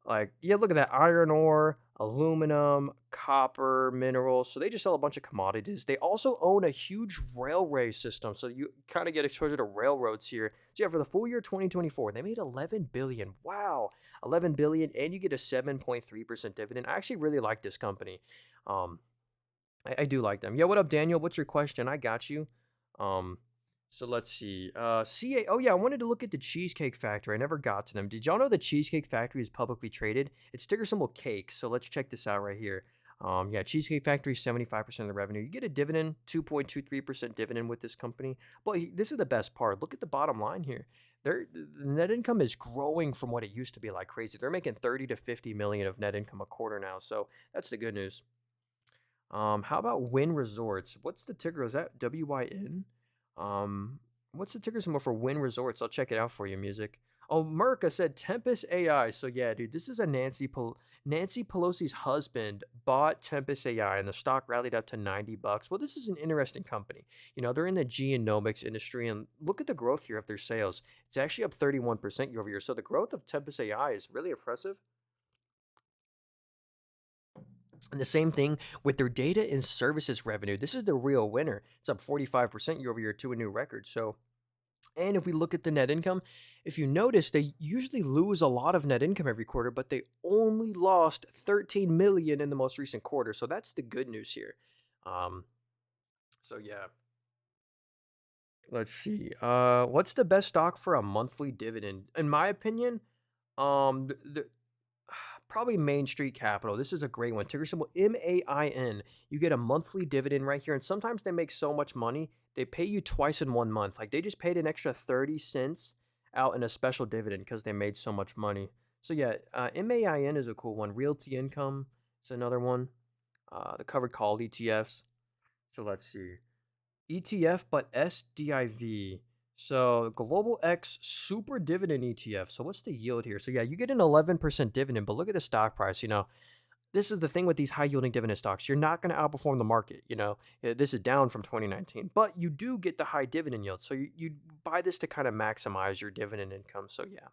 like yeah, look at that iron ore, aluminum, copper, minerals. So they just sell a bunch of commodities. They also own a huge railway system. So you kind of get exposure to railroads here. So yeah, for the full year 2024, they made 11 billion. Wow. 11 billion and you get a 7.3% dividend. I actually really like this company. Um I do like them. Yeah, what up, Daniel? What's your question? I got you. Um so let's see. CA. Oh yeah, I wanted to look at the Cheesecake Factory. I never got to them. Did y'all know the Cheesecake Factory is publicly traded? It's ticker symbol cake. So let's check this out right here. Yeah, Cheesecake Factory 75% of the revenue. You get a dividend, 2.23% dividend with this company. But this is the best part. Look at the bottom line here. The net income is growing from what it used to be like crazy. They're making 30 to 50 million of net income a quarter now. So that's the good news. How about Wynn Resorts? What's the ticker? Is that WYN? Um, what's the ticker symbol for Wynn Resorts? I'll check it out for you, music. Oh, Merca said Tempest AI. So yeah, dude, this is a Nancy Pelosi's husband bought Tempest AI and the stock rallied up to $90. Well, this is an interesting company. They're in the genomics industry and look at the growth here of their sales. It's actually up 31% year over year. So the growth of Tempest AI is really impressive. And the same thing with their data and services revenue. This is the real winner. It's up 45% year over year to a new record. So, and if we look at the net income, if you notice, they usually lose a lot of net income every quarter, but they only lost 13 million in the most recent quarter. So that's the good news here. Um, so yeah, let's see. What's the best stock for a monthly dividend? In my opinion, probably Main Street Capital. This is a great one. Ticker symbol MAIN. You get a monthly dividend right here. And sometimes they make so much money, they pay you twice in 1 month. Like they just paid an extra 30 cents out in a special dividend because they made so much money. So yeah, MAIN is a cool one. Realty Income is another one. The covered call ETFs. So let's see. ETF, but SDIV. So Global X Super Dividend ETF. So what's the yield here? So yeah, you get an 11% dividend, but look at the stock price. This is the thing with these high yielding dividend stocks. You're not going to outperform the market. This is down from 2019, but you do get the high dividend yield. So you buy this to kind of maximize your dividend income. So yeah.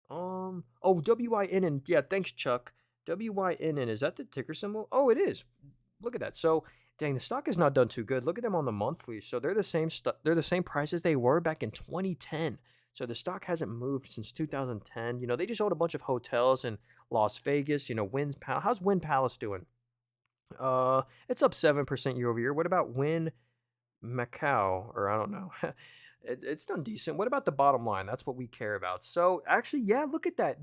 Oh, WINN. Yeah, thanks, Chuck. WINN. Is that the ticker symbol? Oh, it is. Look at that. So, dang, the stock has not done too good. Look at them on the monthly. So they're the same they're the same price as they were back in 2010. So the stock hasn't moved since 2010. They just own a bunch of hotels in Las Vegas. Wynn's Palace. How's Wynn Palace doing? It's up 7% year over year. What about Wynn Macau? Or I don't know. It's done decent. What about the bottom line? That's what we care about. So actually, yeah, look at that.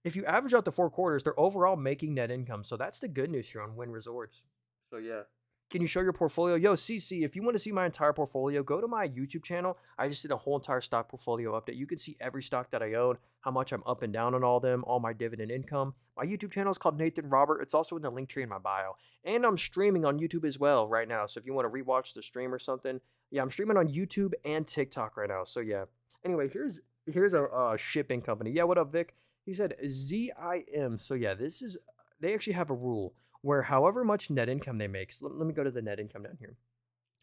If you average out the 4 quarters, they're overall making net income. So that's the good news here on Wynn Resorts. So yeah. Can you show your portfolio? Yo, CC, if you want to see my entire portfolio, go to my YouTube channel. I just did a whole entire stock portfolio update. You can see every stock that I own, how much I'm up and down on all them, all my dividend income. My YouTube channel is called Nathan Robert. It's also in the link tree in my bio. And I'm streaming on YouTube as well right now. So if you want to rewatch the stream or something, yeah, I'm streaming on YouTube and TikTok right now. So yeah. Anyway, here's a shipping company. Yeah, what up, Vic? He said ZIM. So yeah, they actually have a rule where however much net income they make, so let me go to the net income down here.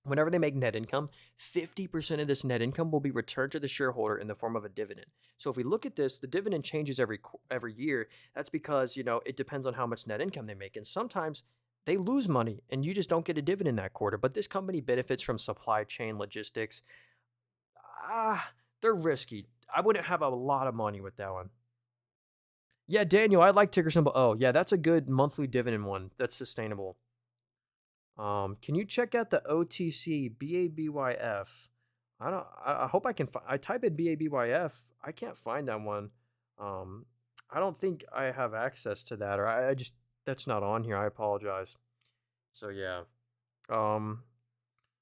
Whenever they make net income, 50% of this net income will be returned to the shareholder in the form of a dividend. So if we look at this, the dividend changes every year. That's because, it depends on how much net income they make. And sometimes they lose money and you just don't get a dividend that quarter. But this company benefits from supply chain logistics. They're risky. I wouldn't have a lot of money with that one. Yeah, Daniel, I like ticker symbol O. Yeah, that's a good monthly dividend one. That's sustainable. Can you check out the OTC BABYF? I hope I can. I type in BABYF. I can't find that one. Um, I don't think I have access to that, or I just that's not on here. I apologize. So yeah. Um,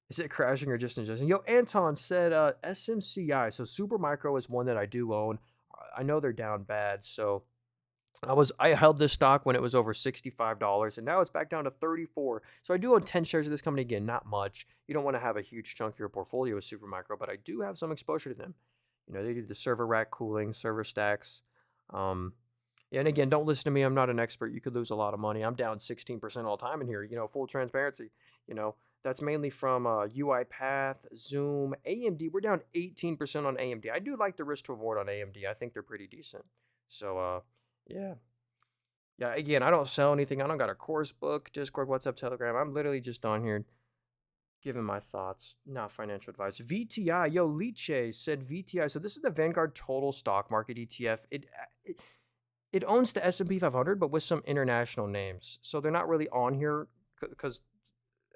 is it crashing or just adjusting? Yo, Anton said SMCI. So Supermicro is one that I do own. I know they're down bad, so I held this stock when it was over $65 and now it's back down to 34. So I do own 10 shares of this company again, not much. You don't want to have a huge chunk of your portfolio with Supermicro, but I do have some exposure to them. You know, they do the server rack cooling, server stacks. Um, yeah, and again, don't listen to me. I'm not an expert. You could lose a lot of money. I'm down 16% all the time in here. You know, full transparency. You know, that's mainly from UiPath, Zoom, AMD. We're down 18% on AMD. I do like the risk to reward on AMD. I think they're pretty decent. So, yeah. Yeah, again, I don't sell anything. I don't got a course book, Discord, WhatsApp, Telegram. I'm literally just on here giving my thoughts, not financial advice. VTI, yo, Liche said VTI. So this is the Vanguard Total Stock Market ETF. It owns the S&P 500, but with some international names. So they're not really on here because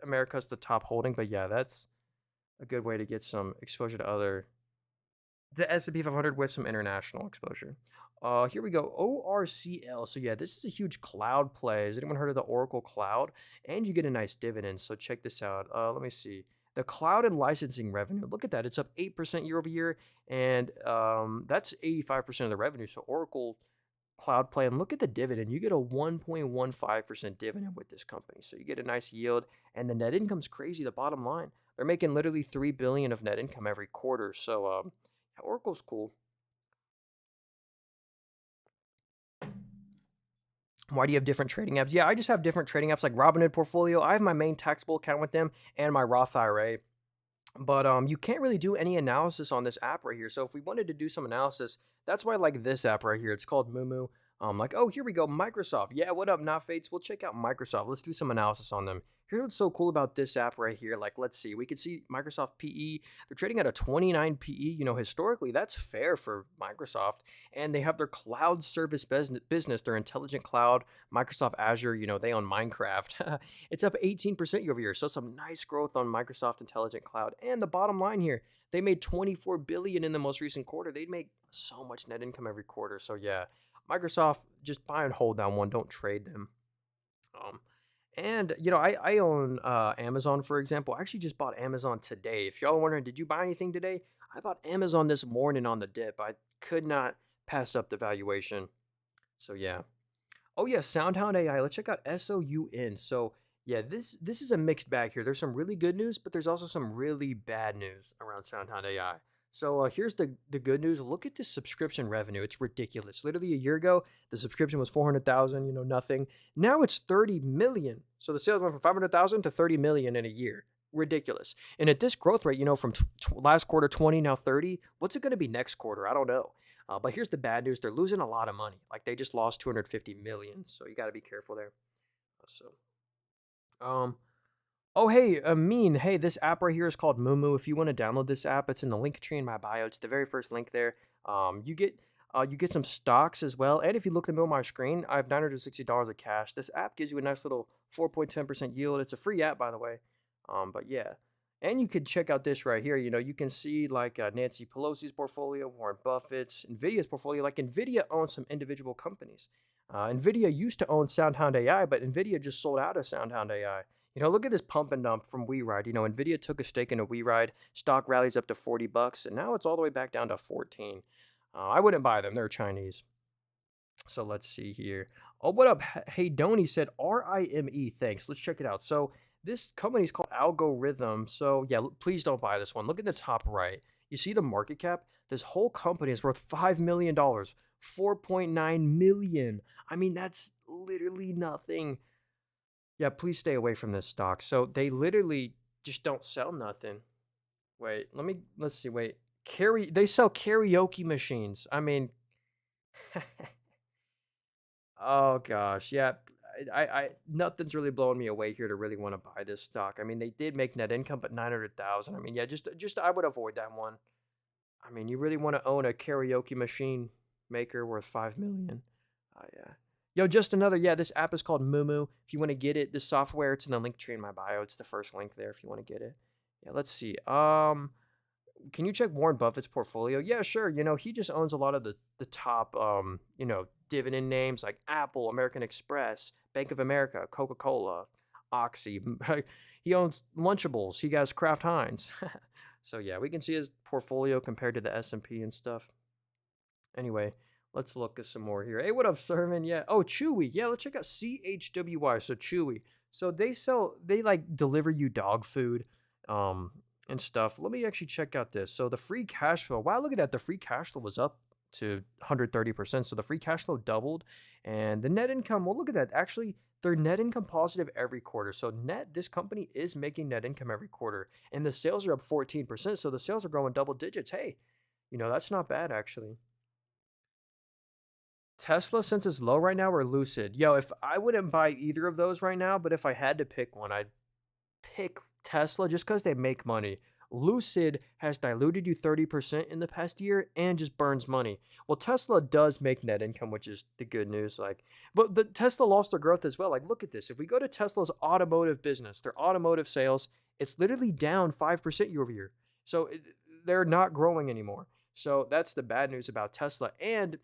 America's the top holding. But yeah, that's a good way to get some exposure to the S&P 500 with some international exposure. Here we go. ORCL. So yeah, this is a huge cloud play. Has anyone heard of the Oracle Cloud? And you get a nice dividend. So check this out. Let me see. The cloud and licensing revenue. Look at that. It's up 8% year over year, and that's 85% of the revenue. So Oracle Cloud play, and look at the dividend. You get a 1.15% dividend with this company. So you get a nice yield, and the net income's crazy. The bottom line, they're making literally 3 billion of net income every quarter. So Oracle's cool. Why do you have different trading apps? Yeah, I just have different trading apps like Robinhood Portfolio. I have my main taxable account with them and my Roth IRA. But you can't really do any analysis on this app right here. So if we wanted to do some analysis, that's why I like this app right here. It's called Mumu. Like, oh, here we go, Microsoft. Yeah, what up, not fates? We'll check out Microsoft. Let's do some analysis on them. Here's what's so cool about this app right here. Like, let's see. We can see Microsoft PE. They're trading at a 29 PE. You know, historically, that's fair for Microsoft. And they have their cloud service business, their intelligent cloud, Microsoft Azure. You know, they own Minecraft. It's up 18% year over year. So some nice growth on Microsoft Intelligent Cloud. And the bottom line here, they made 24 billion in the most recent quarter. They'd make so much net income every quarter. So yeah, Microsoft, just buy and hold that one. Don't trade them. Um, and you know, I own Amazon, for example. I actually just bought Amazon today. If y'all are wondering, did you buy anything today? I bought Amazon this morning on the dip. I could not pass up the valuation. So yeah. Oh yeah, SoundHound AI. Let's check out SOUN. So yeah, this is a mixed bag here. There's some really good news, but there's also some really bad news around SoundHound AI. So here's the good news. Look at this subscription revenue. It's ridiculous. Literally a year ago, the subscription was 400,000. You know, nothing. Now it's 30 million. So the sales went from 500,000 to 30 million in a year. Ridiculous. And at this growth rate, you know, from last quarter 20, now 30. What's it going to be next quarter? I don't know. But here's the bad news. They're losing a lot of money. Like they just lost 250 million. So you got to be careful there. So, um, oh, hey, Amin. Hey, this app right here is called Mumu. If you want to download this app, it's in the link tree in my bio. It's the very first link there. You get some stocks as well. And if you look in the middle of my screen, I have $960 of cash. This app gives you a nice little 4.10% yield. It's a free app, by the way. But yeah. And you could check out this right here. You know, you can see like Nancy Pelosi's portfolio, Warren Buffett's, Nvidia's portfolio. Like Nvidia owns some individual companies. Nvidia used to own SoundHound AI, but Nvidia just sold out of SoundHound AI. You know, look at this pump and dump from WeRide. You know, Nvidia took a stake in a WeRide. Stock rallies up to $40, and now it's all the way back down to 14. I wouldn't buy them. They're Chinese. So let's see here. Oh, what up? Hey, Donnie said RIME. Thanks. Let's check it out. So this company is called Algorithm. So yeah, please don't buy this one. Look at the top right. You see the market cap? This whole company is worth $5 million, 4.9 million. I mean, that's literally nothing. Yeah, please stay away from this stock. So they literally just don't sell nothing. Wait, let's see. Wait, they sell karaoke machines. I mean, oh gosh, yeah. nothing's really blowing me away here to really want to buy this stock. I mean, they did make net income, but 900,000. I mean, yeah, just I would avoid that one. I mean, you really want to own a karaoke machine maker worth 5 million. Yeah. Yo, just another. Yeah, this app is called Mumu. If you want to get it, the software, it's in the link tree in my bio. It's the first link there if you want to get it. Yeah, let's see. Can you check Warren Buffett's portfolio? Yeah, sure. He just owns a lot of the top dividend names like Apple, American Express, Bank of America, Coca-Cola, Oxy. He owns Lunchables. He has Kraft Heinz. So yeah, we can see his portfolio compared to the S&P and stuff. Anyway, let's look at some more here. Hey, what up, Sermon? Yeah. Oh, Chewy. Yeah, let's check out CHWY. So Chewy. So they like deliver you dog food, and stuff. Let me actually check out this. So the free cash flow. Wow, look at that. The free cash flow was up to 130%. So the free cash flow doubled, and the net income. Well, look at that. Actually, they're net income positive every quarter. So this company is making net income every quarter, and the sales are up 14%. So the sales are growing double digits. Hey, that's not bad actually. Tesla, since it's low right now, or Lucid? Yo, if I wouldn't buy either of those right now, but if I had to pick one, I'd pick Tesla just because they make money. Lucid has diluted you 30% in the past year and just burns money. Well, Tesla does make net income, which is the good news. But the Tesla lost their growth as well. Like, look at this. If we go to Tesla's automotive business, their automotive sales, it's literally down 5% year over year. So they're not growing anymore. So that's the bad news about Tesla. And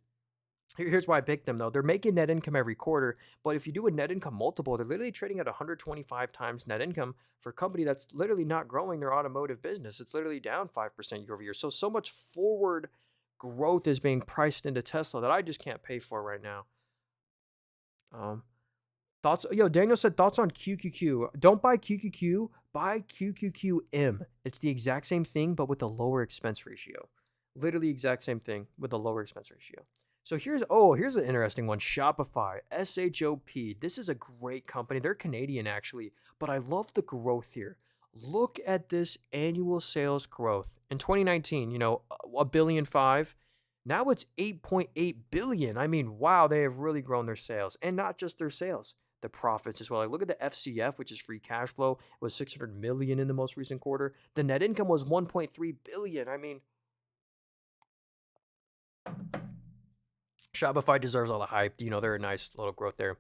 here's why I picked them, though. They're making net income every quarter, but if you do a net income multiple, they're literally trading at 125 times net income for a company that's literally not growing their automotive business. It's literally down 5% year over year. So much forward growth is being priced into Tesla that I just can't pay for right now. Um, Thoughts? Yo, Daniel said thoughts on QQQ. Don't buy QQQ, buy QQQM. It's the exact same thing, but with a lower expense ratio. Literally exact same thing with a lower expense ratio. So here's an interesting one. Shopify, SHOP. This is a great company. They're Canadian actually, but I love the growth here. Look at this annual sales growth. In 2019, a billion five. Now it's 8.8 billion. I mean, wow, they have really grown their sales, and not just their sales, the profits as well. Like, look at the FCF, which is free cash flow, it was 600 million in the most recent quarter. The net income was 1.3 billion. I mean, Shopify deserves all the hype. They're a nice little growth there.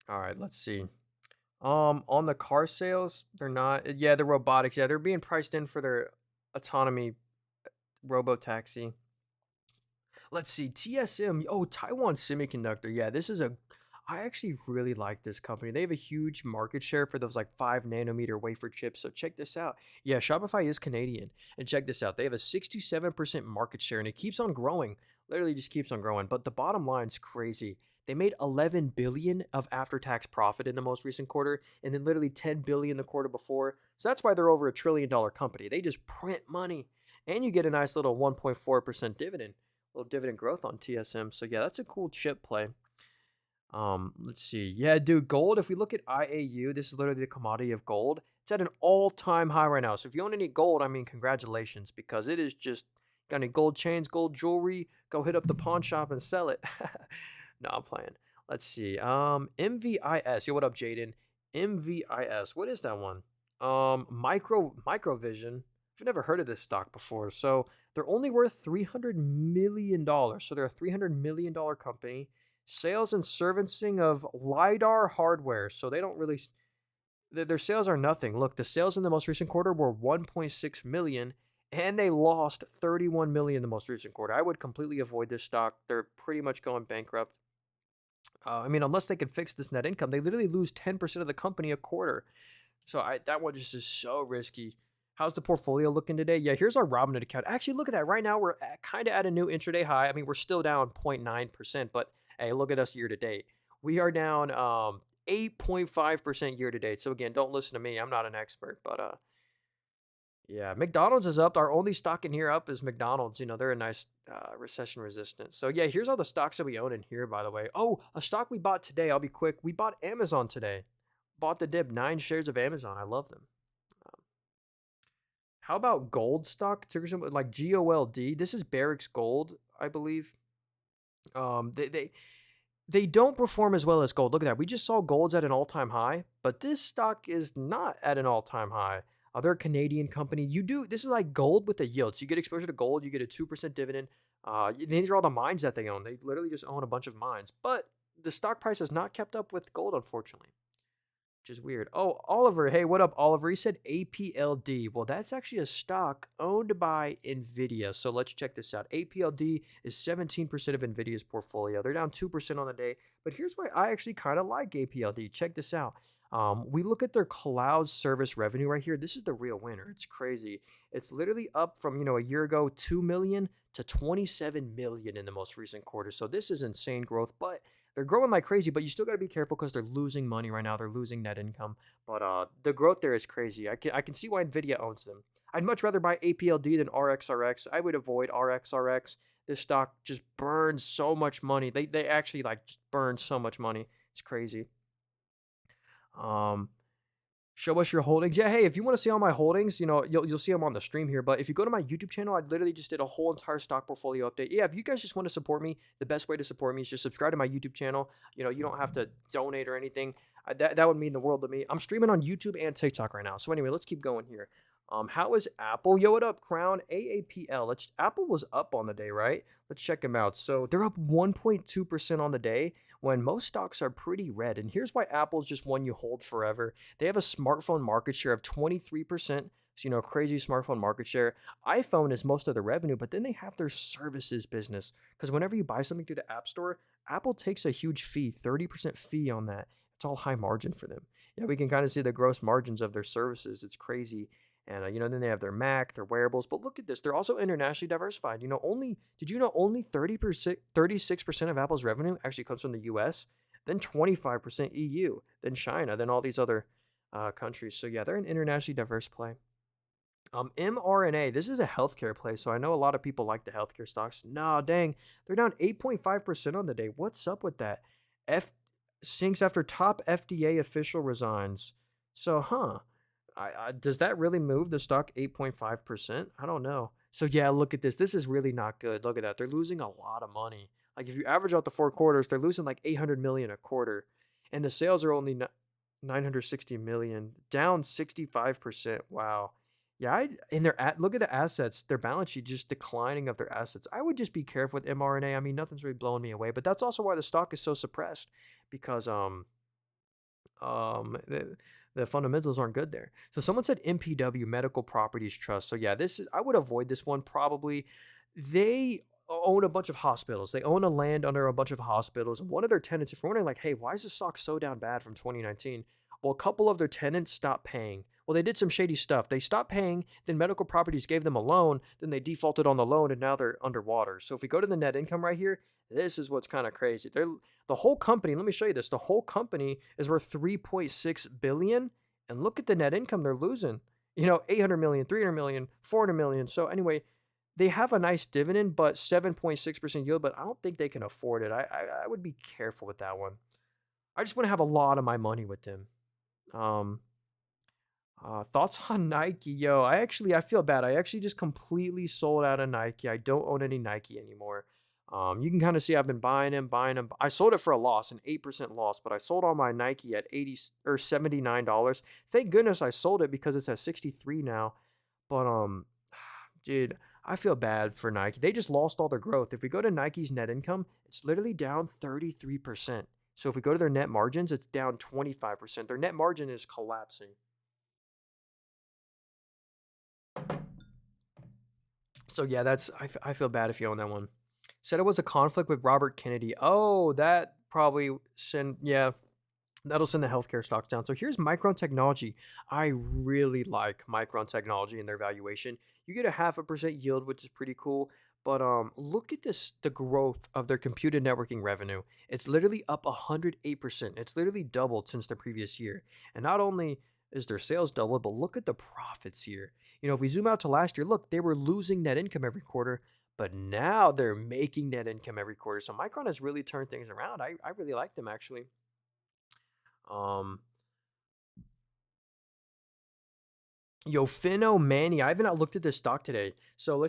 All right, let's see. On the car sales, they're not. Yeah, the robotics. Yeah, they're being priced in for their autonomy robo taxi. Let's see. TSM. Oh, Taiwan Semiconductor. Yeah, I actually really like this company. They have a huge market share for those like 5 nanometer wafer chips. So check this out. Yeah, Shopify is Canadian. And check this out. They have a 67% market share and it keeps on growing. Literally just keeps on growing. But the bottom line's crazy. They made 11 billion of after-tax profit in the most recent quarter, and then literally 10 billion the quarter before. So that's why they're over $1 trillion company. They just print money, and you get a nice little 1.4% dividend, little dividend growth on TSM. So yeah, that's a cool chip play. Let's see. Yeah, dude, gold. If we look at IAU, this is literally the commodity of gold. It's at an all-time high right now. So if you own any gold, I mean, congratulations, because it is just got any gold chains, gold jewelry. Go hit up the pawn shop and sell it. No, I'm playing. Let's see. MVIS. Yo, what up, Jaden? MVIS. What is that one? Microvision. I've never heard of this stock before. So they're only worth $300 million. So they're a $300 million company. Sales and servicing of LiDAR hardware. So they don't really, their sales are nothing. Look, the sales in the most recent quarter were 1.6 million, and they lost 31 million in the most recent quarter. I would completely avoid this stock. They're pretty much going bankrupt. I mean, unless they can fix this net income, they literally lose 10% of the company a quarter. So that one just is so risky. How's the portfolio looking today? Yeah, here's our Robinhood account. Actually, look at that. Right now, we're kind of at a new intraday high. I mean, we're still down 0.9%, but hey, look at us year to date. We are down 8.5% year to date. So again, don't listen to me. I'm not an expert, but yeah, McDonald's is up. Our only stock in here up is McDonald's. They're a nice recession resistant. So yeah, here's all the stocks that we own in here, by the way. Oh, a stock we bought today. I'll be quick. We bought Amazon today. Bought the dip, 9 shares of Amazon. I love them. How about gold stock? Ticker symbol like GOLD. This is Barrick's Gold, I believe. They They don't perform as well as gold. Look at that. We just saw gold's at an all-time high, but this stock is not at an all-time high. They're a Canadian company. This is like gold with a yield. So you get exposure to gold, you get a 2% dividend. These are all the mines that they own. They literally just own a bunch of mines. But the stock price has not kept up with gold, unfortunately, which is weird. Oh, Oliver. Hey, what up, Oliver? He said APLD. Well, that's actually a stock owned by NVIDIA. So let's check this out. APLD is 17% of NVIDIA's portfolio. They're down 2% on the day. But here's why I actually kind of like APLD. Check this out. We look at their cloud service revenue right here. This is the real winner. It's crazy. It's literally up from, a year ago, 2 million to 27 million in the most recent quarter. So this is insane growth, but they're growing like crazy, but you still got to be careful because they're losing money right now. They're losing net income, but the growth there is crazy. I can see why Nvidia owns them. I'd much rather buy APLD than RXRX. I would avoid RXRX. This stock just burns so much money. They actually like just burn so much money. It's crazy. Um, Show us your holdings. Yeah, hey, if you want to see all my holdings, you'll see them on the stream here. But if you go to my YouTube channel, I literally just did a whole entire stock portfolio update. Yeah, if you guys just want to support me, the best way to support me is just subscribe to my YouTube channel. You don't have to donate or anything. That would mean the world to me. I'm streaming on YouTube and TikTok right now. So anyway, let's keep going here. How is Apple? Yo, what up, Crown? AAPL. Apple was up on the day, right? Let's check them out. So they're up 1.2% on the day when most stocks are pretty red. And here's why Apple's just one you hold forever. They have a smartphone market share of 23%. So, crazy smartphone market share. iPhone is most of the revenue, but then they have their services business. Because whenever you buy something through the App Store, Apple takes a huge fee, 30% fee on that. It's all high margin for them. Yeah, we can kind of see the gross margins of their services. It's crazy. And, then they have their Mac, their wearables. But look at this. They're also internationally diversified. Did you know only 30%, 36% of Apple's revenue actually comes from the US? Then 25% EU, then China, then all these other countries. So, yeah, they're an internationally diverse play. mRNA, this is a healthcare play. So I know a lot of people like the healthcare stocks. Nah, dang. They're down 8.5% on the day. What's up with that? F sinks after top FDA official resigns. So, does that really move the stock 8.5%? I don't know. So yeah, look at this. This is really not good. Look at that. They're losing a lot of money. Like if you average out the 4 quarters, they're losing like 800 million a quarter, and the sales are only 960 million, down 65%. Wow. Yeah, look at the assets. Their balance sheet just declining of their assets. I would just be careful with mRNA. I mean, nothing's really blowing me away, but that's also why the stock is so suppressed because um the, the fundamentals aren't good there. So someone said MPW, Medical Properties Trust. So yeah, I would avoid this one probably. They own a bunch of hospitals. They own a land under a bunch of hospitals. And one of their tenants, if you're wondering like, hey, why is the stock so down bad from 2019? Well, a couple of their tenants stopped paying. Well, they did some shady stuff. They stopped paying, then Medical Properties gave them a loan, then they defaulted on the loan, and now they're underwater. So if we go to the net income right here, this is what's kind of crazy. The whole company, let me show you this. The whole company is worth 3.6 billion, and look at the net income they're losing. 800 million, 300 million, 400 million. So anyway, they have a nice dividend, but 7.6% yield, but I don't think they can afford it. I would be careful with that one. I just want to have a lot of my money with them. Thoughts on Nike? Yo, I feel bad. I actually just completely sold out of Nike. I don't own any Nike anymore. You can kind of see I've been buying them. I sold it for a loss, an 8% loss, but I sold all my Nike at 80 or $79. Thank goodness I sold it because it's at 63 now. But dude, I feel bad for Nike. They just lost all their growth. If we go to Nike's net income, it's literally down 33%. So if we go to their net margins, it's down 25%. Their net margin is collapsing. So yeah, I feel bad if you own that one. Said it was a conflict with Robert Kennedy. Oh, that probably that'll send the healthcare stocks down. So here's Micron Technology. I really like Micron Technology and their valuation. You get a 0.5% yield, which is pretty cool. But look at the growth of their computer networking revenue. It's literally up 108%. It's literally doubled since the previous year. And not only is their sales doubled, but look at the profits here. If we zoom out to last year, look, they were losing net income every quarter, but now they're making net income every quarter. So Micron has really turned things around. I really like them actually. Yo, Finno Manny. I haven't not looked at this stock today. So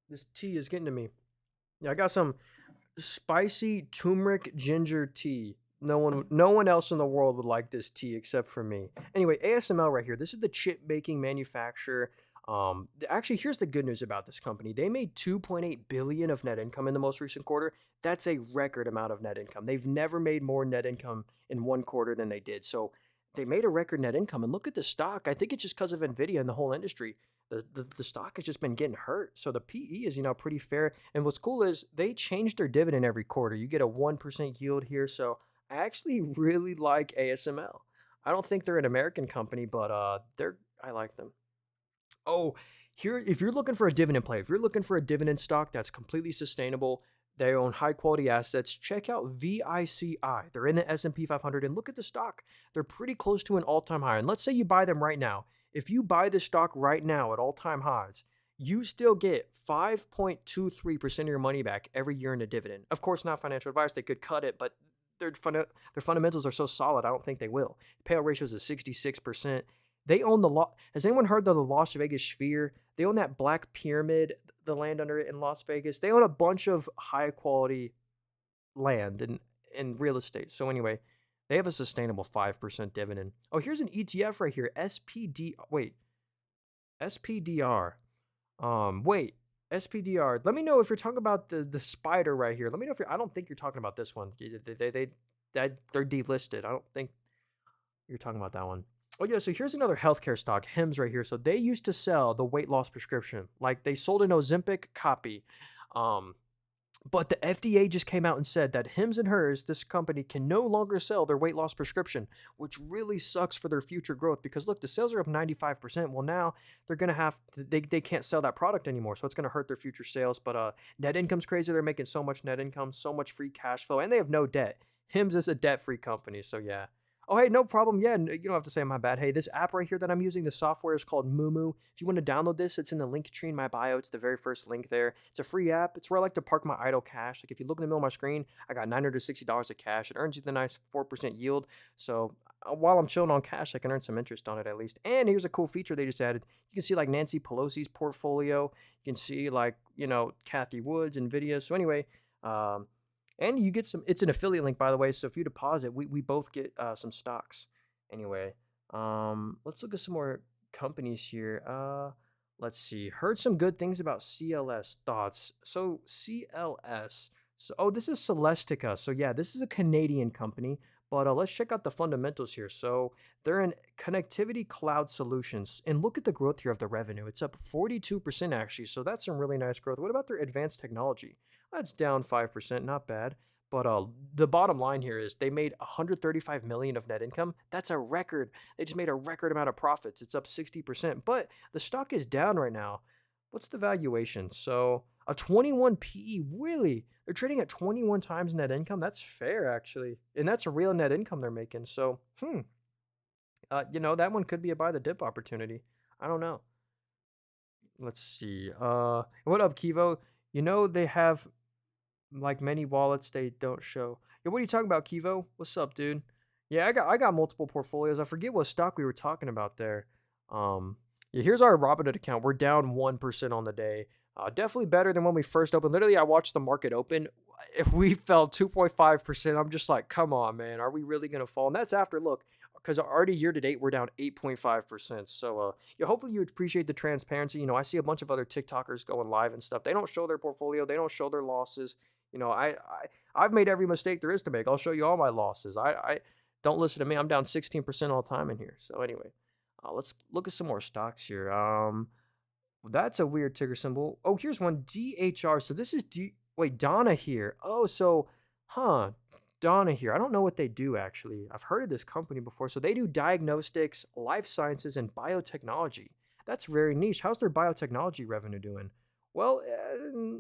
this tea is getting to me. Yeah, I got some Spicy turmeric ginger tea. No one else in the world would like this tea except for me. Anyway, ASML right here. This is the chip making manufacturer. Actually, here's the good news about this company. They made 2.8 billion of net income in the most recent quarter. That's a record amount of net income. They've never made more net income in one quarter than they did. So they made a record net income. And look at the stock. I think it's just because of Nvidia and the whole industry. The stock has just been getting hurt. So the PE is, pretty fair. And what's cool is they change their dividend every quarter. You get a 1% yield here. So I actually really like ASML. I don't think they're an American company, but I like them. Oh, here, if you're looking for a dividend play, if you're looking for a dividend stock that's completely sustainable, they own high quality assets, check out VICI. They're in the S&P 500 and look at the stock. They're pretty close to an all-time high. And let's say you buy them right now. If you buy this stock right now at all-time highs, you still get 5.23% of your money back every year in a dividend. Of course, not financial advice. They could cut it, but their fundamentals are so solid, I don't think they will. Payout ratios is 66%. They own Has anyone heard of the Las Vegas Sphere? They own that Black Pyramid, the land under it in Las Vegas. They own a bunch of high quality land and real estate. So anyway, they have a sustainable 5% dividend. Oh, here's an ETF right here. SPDR. Wait, SPDR. Let me know if you're talking about the spider right here. Let me know if I don't think you're talking about this one. They're delisted. I don't think you're talking about that one. Oh yeah, so here's another healthcare stock, Hims right here. So they used to sell the weight loss prescription. Like they sold an Ozempic copy. Um, but the FDA just came out and said that Hims and Hers, this company, can no longer sell their weight loss prescription, which really sucks for their future growth because look, the sales are up 95%. Well, now they're going to they can't sell that product anymore. So it's going to hurt their future sales. But net income's crazy. They're making so much net income, so much free cash flow, and they have no debt. Hims is a debt-free company. So yeah. Oh, hey, no problem. Yeah, you don't have to say my bad. Hey, this app right here that I'm using, the software is called Mumu. If you want to download this, it's in the link tree in my bio. It's the very first link there. It's a free app. It's where I like to park my idle cash. Like if you look in the middle of my screen, I got $960 of cash. It earns you the nice 4% yield. So while I'm chilling on cash, I can earn some interest on it at least. And here's a cool feature they just added. You can see like Nancy Pelosi's portfolio. You can see like, Kathy Woods, NVIDIA. So anyway, and you get it's an affiliate link, by the way. So if you deposit, we both get some stocks. Anyway, let's look at some more companies here. Let's see. Heard some good things about CLS. Thoughts. So CLS. So, oh, this is Celestica. So yeah, this is a Canadian company. But let's check out the fundamentals here. So they're in connectivity cloud solutions. And look at the growth here of the revenue. It's up 42% actually. So that's some really nice growth. What about their advanced technology? That's down 5%, not bad. But the bottom line here is they made 135 million of net income. That's a record. They just made a record amount of profits. It's up 60%. But the stock is down right now. What's the valuation? So a 21 PE, really? They're trading at 21 times net income? That's fair, actually. And that's a real net income they're making. So, that one could be a buy the dip opportunity. I don't know. Let's see. What up, Kivo? They have like many wallets they don't show. Yeah, what are you talking about, Kivo? What's up, dude? Yeah, I got multiple portfolios. I forget what stock we were talking about there. Yeah, here's our Robinhood account. We're down 1% on the day. Definitely better than when we first opened. Literally, I watched the market open. If we fell 2.5%, I'm just like, come on, man. Are we really going to fall? And that's after, look, because already year to date, we're down 8.5%. So, yeah, hopefully you appreciate the transparency. I see a bunch of other TikTokers going live and stuff. They don't show their portfolio. They don't show their losses. I've made every mistake there is to make. I'll show you all my losses. I don't listen to me. I'm down 16% all the time in here. So anyway, let's look at some more stocks here. That's a weird ticker symbol. Oh, here's one, DHR. So this is Donna here. Oh, so, Donna here. I don't know what they do actually. I've heard of this company before. So they do diagnostics, life sciences, and biotechnology. That's very niche. How's their biotechnology revenue doing? Well,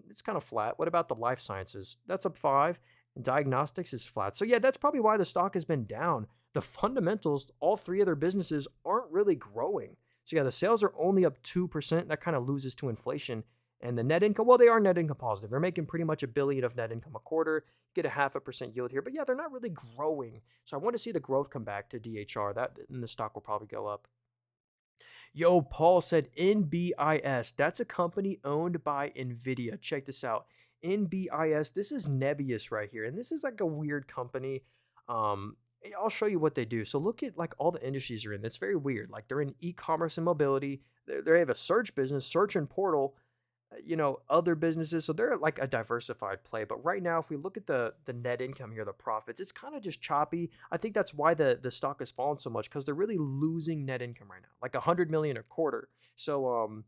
it's kind of flat. What about the life sciences? That's up 5. And diagnostics is flat. So yeah, that's probably why the stock has been down. The fundamentals, all three of their businesses aren't really growing. So yeah, the sales are only up 2%. That kind of loses to inflation. And the net income, well, they are net income positive. They're making pretty much $1 billion of net income a quarter. You get a 0.5% yield here. But yeah, they're not really growing. So I want to see the growth come back to DHR. And the stock will probably go up. Yo, Paul said NBIS. That's a company owned by NVIDIA. Check this out. NBIS. This is Nebius right here, and this is like a weird company. I'll show you what they do. So look at like all the industries they're in. It's very weird. Like they're in e-commerce and mobility. They have a search business, search and portal, other businesses. So they're like a diversified play. But right now, if we look at the net income here, the profits, it's kind of just choppy. I think that's why the stock has fallen so much because they're really losing net income right now, like 100 million a quarter. So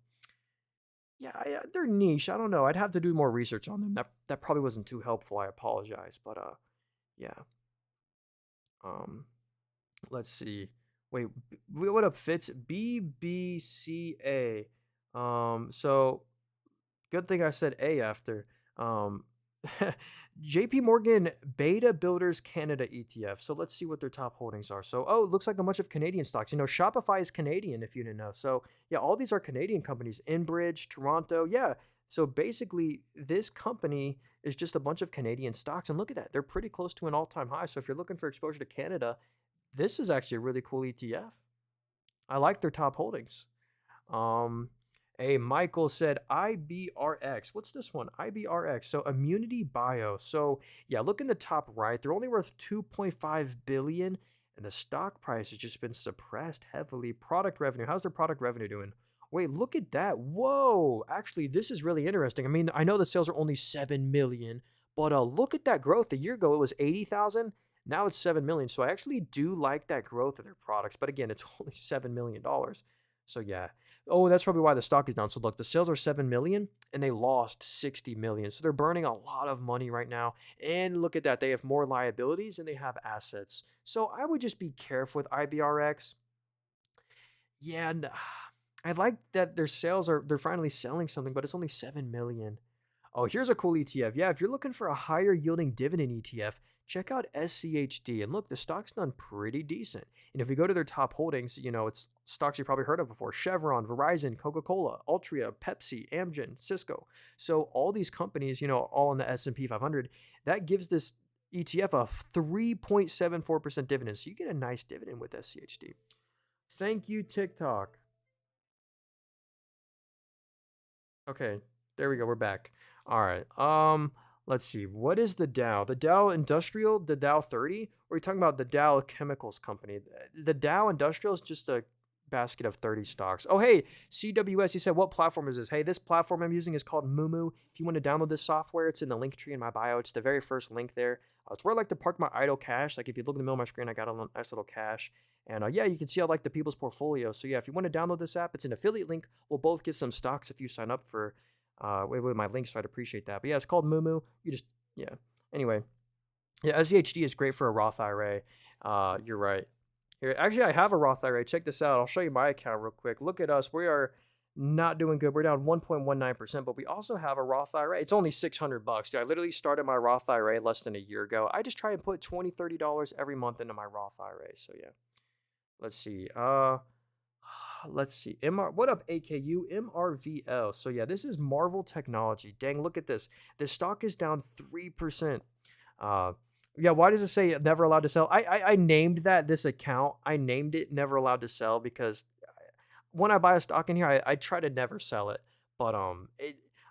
yeah, they're niche. I don't know. I'd have to do more research on them. That probably wasn't too helpful. I apologize. But yeah. Um, let's see. Wait, what up, Fitz? BBCA. So good thing I said A after. Um, JP Morgan Beta Builders Canada ETF. So let's see what their top holdings are. So, oh, it looks like a bunch of Canadian stocks. Shopify is Canadian, if you didn't know. So, yeah, all these are Canadian companies. Enbridge, Toronto. Yeah. So basically, this company is just a bunch of Canadian stocks. And look at that. They're pretty close to an all-time high. So if you're looking for exposure to Canada, this is actually a really cool ETF. I like their top holdings. Um, Hey, Michael said IBRX. What's this one? IBRX. So Immunity Bio. So yeah, look in the top right. They're only worth 2.5 billion, and the stock price has just been suppressed heavily. Product revenue. How's their product revenue doing? Wait, look at that. Whoa. Actually, this is really interesting. I mean, I know the sales are only 7 million, but look at that growth. A year ago, it was 80,000. Now it's 7 million. So I actually do like that growth of their products. But again, it's only $7 million. So yeah. Oh, that's probably why the stock is down. So look, the sales are 7 million and they lost 60 million. So they're burning a lot of money right now. And look at that. They have more liabilities and they have assets. So I would just be careful with IBRX. Yeah, and I like that they're finally selling something, but it's only 7 million. Oh, here's a cool ETF. Yeah, if you're looking for a higher yielding dividend ETF, check out SCHD. And look, the stock's done pretty decent. And if you go to their top holdings, it's stocks you probably heard of before: Chevron, Verizon, Coca-Cola, Altria, Pepsi, Amgen, Cisco. So all these companies, all in the S&P 500, that gives this ETF a 3.74% dividend. So you get a nice dividend with SCHD. Thank you, TikTok. Okay, there we go. We're back. All right. Let's see. What is the Dow? The Dow Industrial, the Dow 30? Or are you talking about the Dow Chemicals Company? The Dow Industrial is just a basket of 30 stocks. Oh, hey, CWS, you said, what platform is this? Hey, this platform I'm using is called Mumu. If you want to download this software, it's in the link tree in my bio. It's the very first link there. It's where I like to park my idle cash. Like if you look in the middle of my screen, I got a nice little cache. And yeah, you can see I like the people's portfolio. So yeah, if you want to download this app, it's an affiliate link. We'll both get some stocks if you sign up for with my link, so I'd appreciate that. But yeah, it's called Mumu. Yeah. Anyway, yeah, SEHD is great for a Roth IRA. You're right. Here, actually, I have a Roth IRA. Check this out. I'll show you my account real quick. Look at us. We are not doing good. We're down 1.19%, but we also have a Roth IRA. It's only $600. Dude, I literally started my Roth IRA less than a year ago. I just try and put $20, $30 every month into my Roth IRA. So yeah. Let's see. Let's see. What up, AKU? MRVL. So yeah, this is Marvel Technology. Dang, look at this. The stock is down 3%. Yeah, why does it say never allowed to sell? I named this account. I named it never allowed to sell because when I buy a stock in here, I try to never sell it. But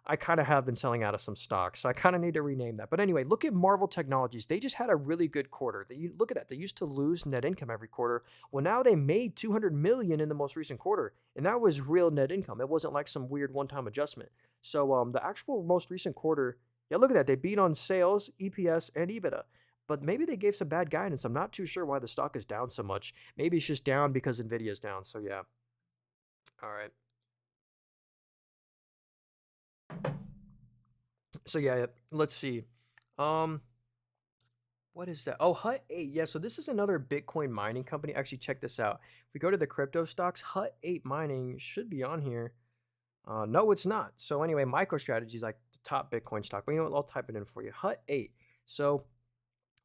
I kind of have been selling out of some stocks, so I kind of need to rename that. But anyway, look at Marvel Technologies. They just had a really good quarter. Look at that. They used to lose net income every quarter. Well, now they made 200 million in the most recent quarter, and that was real net income. It wasn't like some weird one-time adjustment. So the actual most recent quarter, yeah, look at that. They beat on sales, EPS, and EBITDA. But maybe they gave some bad guidance. I'm not too sure why the stock is down so much. Maybe it's just down because Nvidia is down. So yeah. All right. So yeah, let's see. Um, what is that? Oh, Hut 8. Yeah, so this is another Bitcoin mining company. Actually, check this out. If we go to the crypto stocks, Hut 8 Mining should be on here. No, it's not. So anyway, MicroStrategy is like the top Bitcoin stock. But you know what? I'll type it in for you. Hut 8. So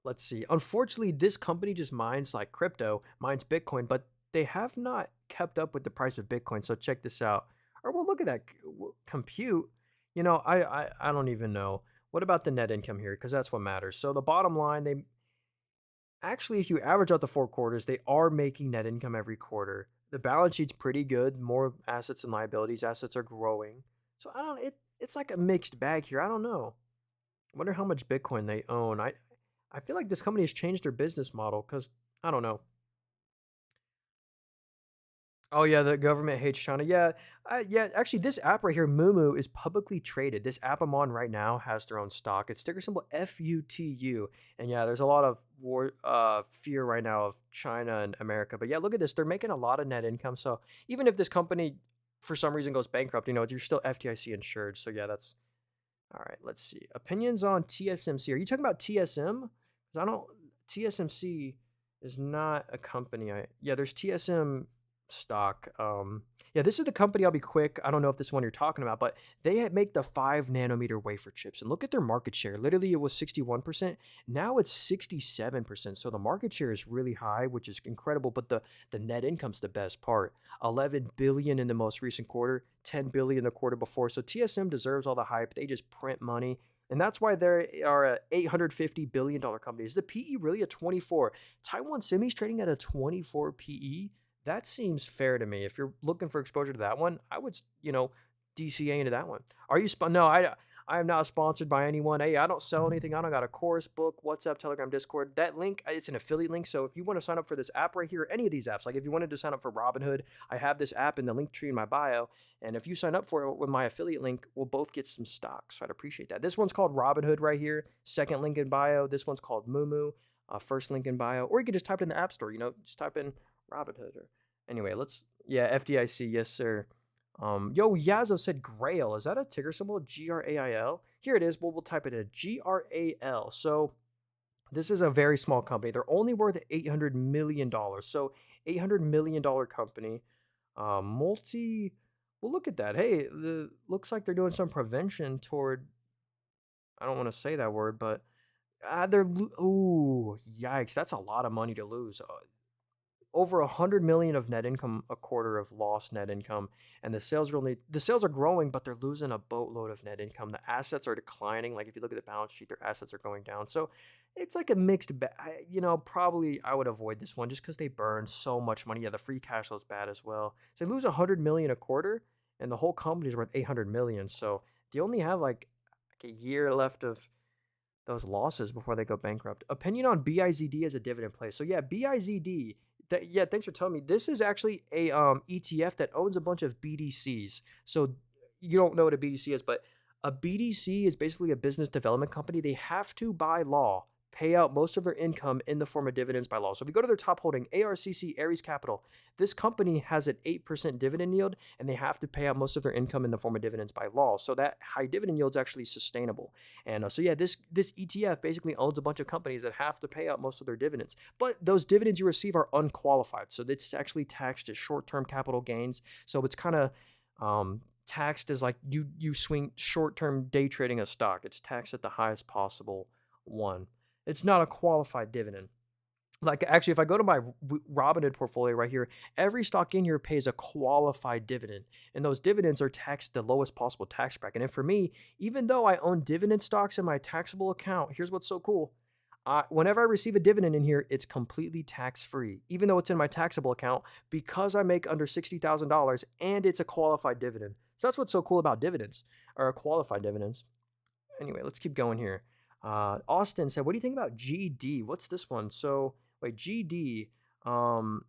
let's see. Unfortunately, this company just mines like crypto, mines Bitcoin, but they have not kept up with the price of Bitcoin. So check this out. Or well, look at that compute. I don't even know. What about the net income here? Because that's what matters. So the bottom line, they actually, if you average out the 4 quarters, they are making net income every quarter. The balance sheet's pretty good. More assets and liabilities. Assets are growing. So I don't. It's like a mixed bag here. I don't know. Wonder how much Bitcoin they own. I feel like this company has changed their business model because I don't know. Oh yeah, the government hates China. Yeah, yeah. Actually, this app right here, Moomoo, is publicly traded. This app I'm on right now has their own stock. It's ticker symbol FUTU. And yeah, there's a lot of fear right now of China and America. But yeah, look at this. They're making a lot of net income. So even if this company, for some reason, goes bankrupt, you're still FDIC insured. So yeah, that's all right. Let's see. Opinions on TSMC. Are you talking about TSM? Because I don't. TSMC is not a company. Yeah, there's TSM stock. Yeah, this is the company. I'll be quick. I don't know if this one you're talking about, but they make the 5 nanometer wafer chips, and look at their market share. Literally, it was 61%. Now it's 67%. So the market share is really high, which is incredible. But the net income's the best part. 11 billion in the most recent quarter, 10 billion the quarter before. So TSM deserves all the hype. They just print money. And that's why they are a $850 billion company. Is the PE really a 24? Taiwan Semi's trading at a 24 PE. That seems fair to me. If you're looking for exposure to that one, I would, DCA into that one. Are you? No, I am not sponsored by anyone. Hey, I don't sell anything. I don't got a course, book, WhatsApp, Telegram, Discord. That link, it's an affiliate link. So if you want to sign up for this app right here, any of these apps, like if you wanted to sign up for Robinhood, I have this app in the link tree in my bio. And if you sign up for it with my affiliate link, we'll both get some stocks. So I'd appreciate that. This one's called Robinhood right here. Second link in bio. This one's called Moomoo. First link in bio. Or you can just type it in the app store. Just type in Robinhood. Anyway, FDIC, yes, sir. Yo, Yazo said Grail. Is that a ticker symbol? GRAIL? Here it is. We'll type it in GRAL. So this is a very small company. They're only worth $800 million. So $800 million company. Well, look at that. Hey, looks like they're doing some prevention toward, I don't want to say that word, but ooh, yikes. That's a lot of money to lose. Over 100 million of net income, a quarter of lost net income, and the sales are growing, but they're losing a boatload of net income. The assets are declining. Like if you look at the balance sheet, their assets are going down. So it's like a mixed bag. Probably I would avoid this one just because they burn so much money. Yeah, the free cash flow is bad as well. So they lose 100 million a quarter, and the whole company is worth 800 million. So they only have like a year left of those losses before they go bankrupt. Opinion on BIZD as a dividend play. So yeah, BIZD. Yeah, thanks for telling me. This is actually a ETF that owns a bunch of BDCs. So you don't know what a BDC is, but a BDC is basically a business development company. They have to, by law, pay out most of their income in the form of dividends by law. So if you go to their top holding, ARCC, Ares Capital, this company has an 8% dividend yield, and they have to pay out most of their income in the form of dividends by law. So that high dividend yield is actually sustainable. And so yeah, this ETF basically owns a bunch of companies that have to pay out most of their dividends. But those dividends you receive are unqualified. So it's actually taxed as short-term capital gains. So it's kind of taxed as like you swing short-term day trading a stock. It's taxed at the highest possible one. It's not a qualified dividend. Like actually, if I go to my Robinhood portfolio right here, every stock in here pays a qualified dividend, and those dividends are taxed at the lowest possible tax bracket. And for me, even though I own dividend stocks in my taxable account, here's what's so cool. Whenever I receive a dividend in here, it's completely tax-free, even though it's in my taxable account, because I make under $60,000 and it's a qualified dividend. So that's what's so cool about dividends, or qualified dividends. Anyway, let's keep going here. Austin said, what do you think about GD? What's this one? So, wait, GD, or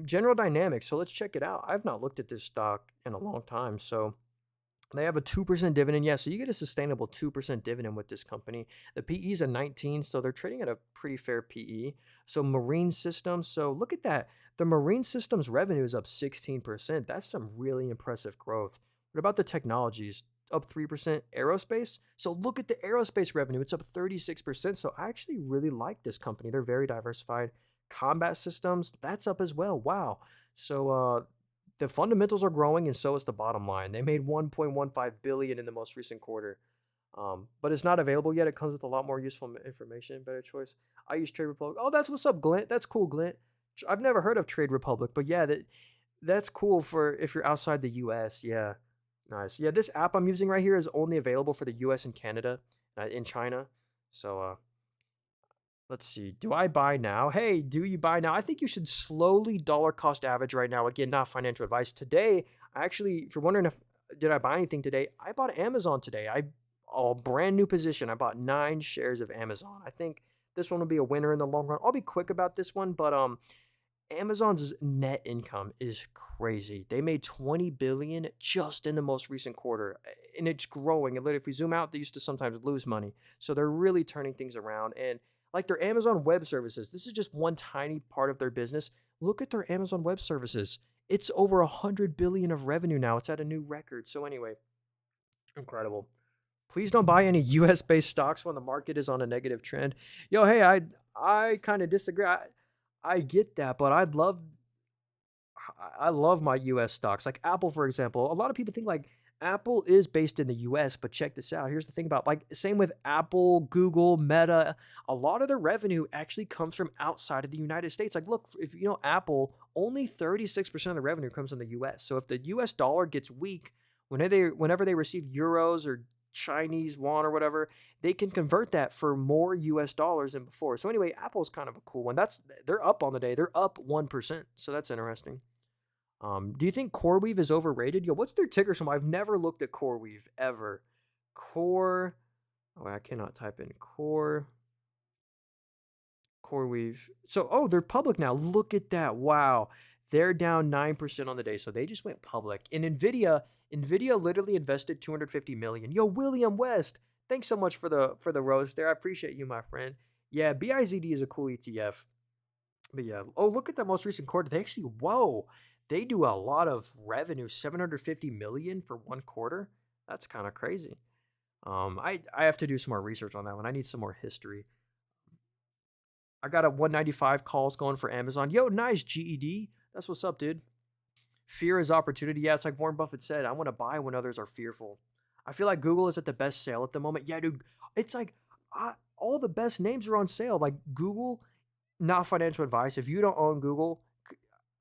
General Dynamics. So let's check it out. I've not looked at this stock in a long time. So they have a 2% dividend. Yeah, so you get a sustainable 2% dividend with this company. The PE is a 19, so they're trading at a pretty fair PE. So Marine Systems, so look at that. The Marine Systems revenue is up 16%. That's some really impressive growth. What about the technologies? Up 3%. Aerospace, so look at the aerospace revenue. It's up 36%. So I actually really like this company. They're very diversified. Combat Systems, that's up as well. Wow. So the fundamentals are growing, and so is the bottom line. They made 1.15 billion in the most recent quarter. But it's not available yet. It comes with a lot more useful information. Better choice. I use Trade Republic. Oh, that's what's up, Glint. That's cool, Glint. I've never heard of Trade Republic, but yeah, that's cool for if you're outside the US. Yeah. Nice. Yeah, this app I'm using right here is only available for the US and Canada, in China. So let's see. Do I buy now? Hey, do you buy now? I think you should slowly dollar cost average right now. Again, not financial advice. Today, if you're wondering if did I buy anything today, I bought Amazon today. a brand new position. I bought 9 shares of Amazon. I think this one will be a winner in the long run. I'll be quick about this one, but Amazon's net income is crazy. They made 20 billion just in the most recent quarter, and it's growing. And literally, if we zoom out, they used to sometimes lose money. So they're really turning things around. And like their Amazon Web Services, this is just one tiny part of their business. Look at their Amazon Web Services. It's over 100 billion of revenue now. It's at a new record. So anyway, incredible. Please don't buy any US based stocks when the market is on a negative trend. Yo, hey, I kind of disagree. I get that, but I love my US stocks. Like Apple, for example. A lot of people think like Apple is based in the US, but check this out. Here's the thing about like same with Apple, Google, Meta. A lot of their revenue actually comes from outside of the United States. Like look, if you know Apple, only 36% of the revenue comes from the US. So if the US dollar gets weak, whenever they receive euros or Chinese yuan or whatever, they can convert that for more US dollars than before. So anyway, Apple's kind of a cool one. They're up on the day. They're up 1%. So that's interesting. Do you think CoreWeave is overrated? Yo, what's their ticker symbol? I've never looked at CoreWeave ever. Core. Oh, I cannot type in CoreWeave. So, oh, they're public now. Look at that. Wow. They're down 9% on the day. So they just went public. And Nvidia literally invested 250 million. Yo, William West. Thanks so much for the roast there. I appreciate you, my friend. Yeah, BIZD is a cool ETF. But yeah. Oh, look at that most recent quarter. They do a lot of revenue, 750 million for one quarter. That's kind of crazy. I have to do some more research on that one. I need some more history. I got a 195 calls going for Amazon. Yo, nice GED. That's what's up, dude. Fear is opportunity. Yeah, it's like Warren Buffett said. I want to buy when others are fearful. I feel like Google is at the best sale at the moment. Yeah, dude. It's like all the best names are on sale. Like Google, not financial advice. If you don't own Google,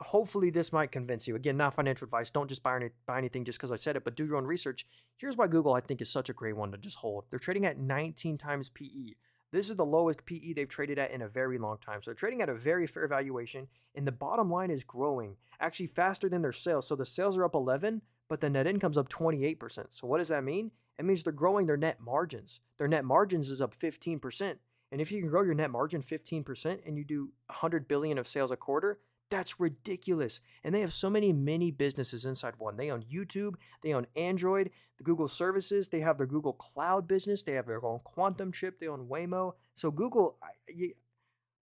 hopefully this might convince you. Again, not financial advice. Don't just buy anything just because I said it, but do your own research. Here's why Google I think is such a great one to just hold. They're trading at 19 times PE. This is the lowest PE they've traded at in a very long time. So they're trading at a very fair valuation, and the bottom line is growing, actually faster than their sales. So the sales are up 11, but the net income's up 28%. So what does that mean? It means they're growing their net margins. Their net margins is up 15%. And if you can grow your net margin 15% and you do 100 billion of sales a quarter, that's ridiculous. And they have so many mini businesses inside one. They own YouTube, they own Android, the Google services, they have their Google Cloud business, they have their own quantum chip, they own Waymo. So Google,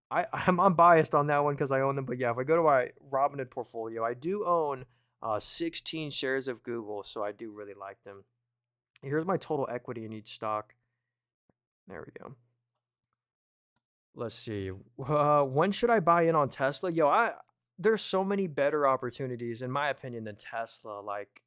I'm biased on that one because I own them. But yeah, if I go to my Robinhood portfolio, I do own 16 shares of Google. So I do really like them. Here's my total equity in each stock. There we go. Let's see. When should I buy in on Tesla? There's so many better opportunities, in my opinion, than Tesla. Like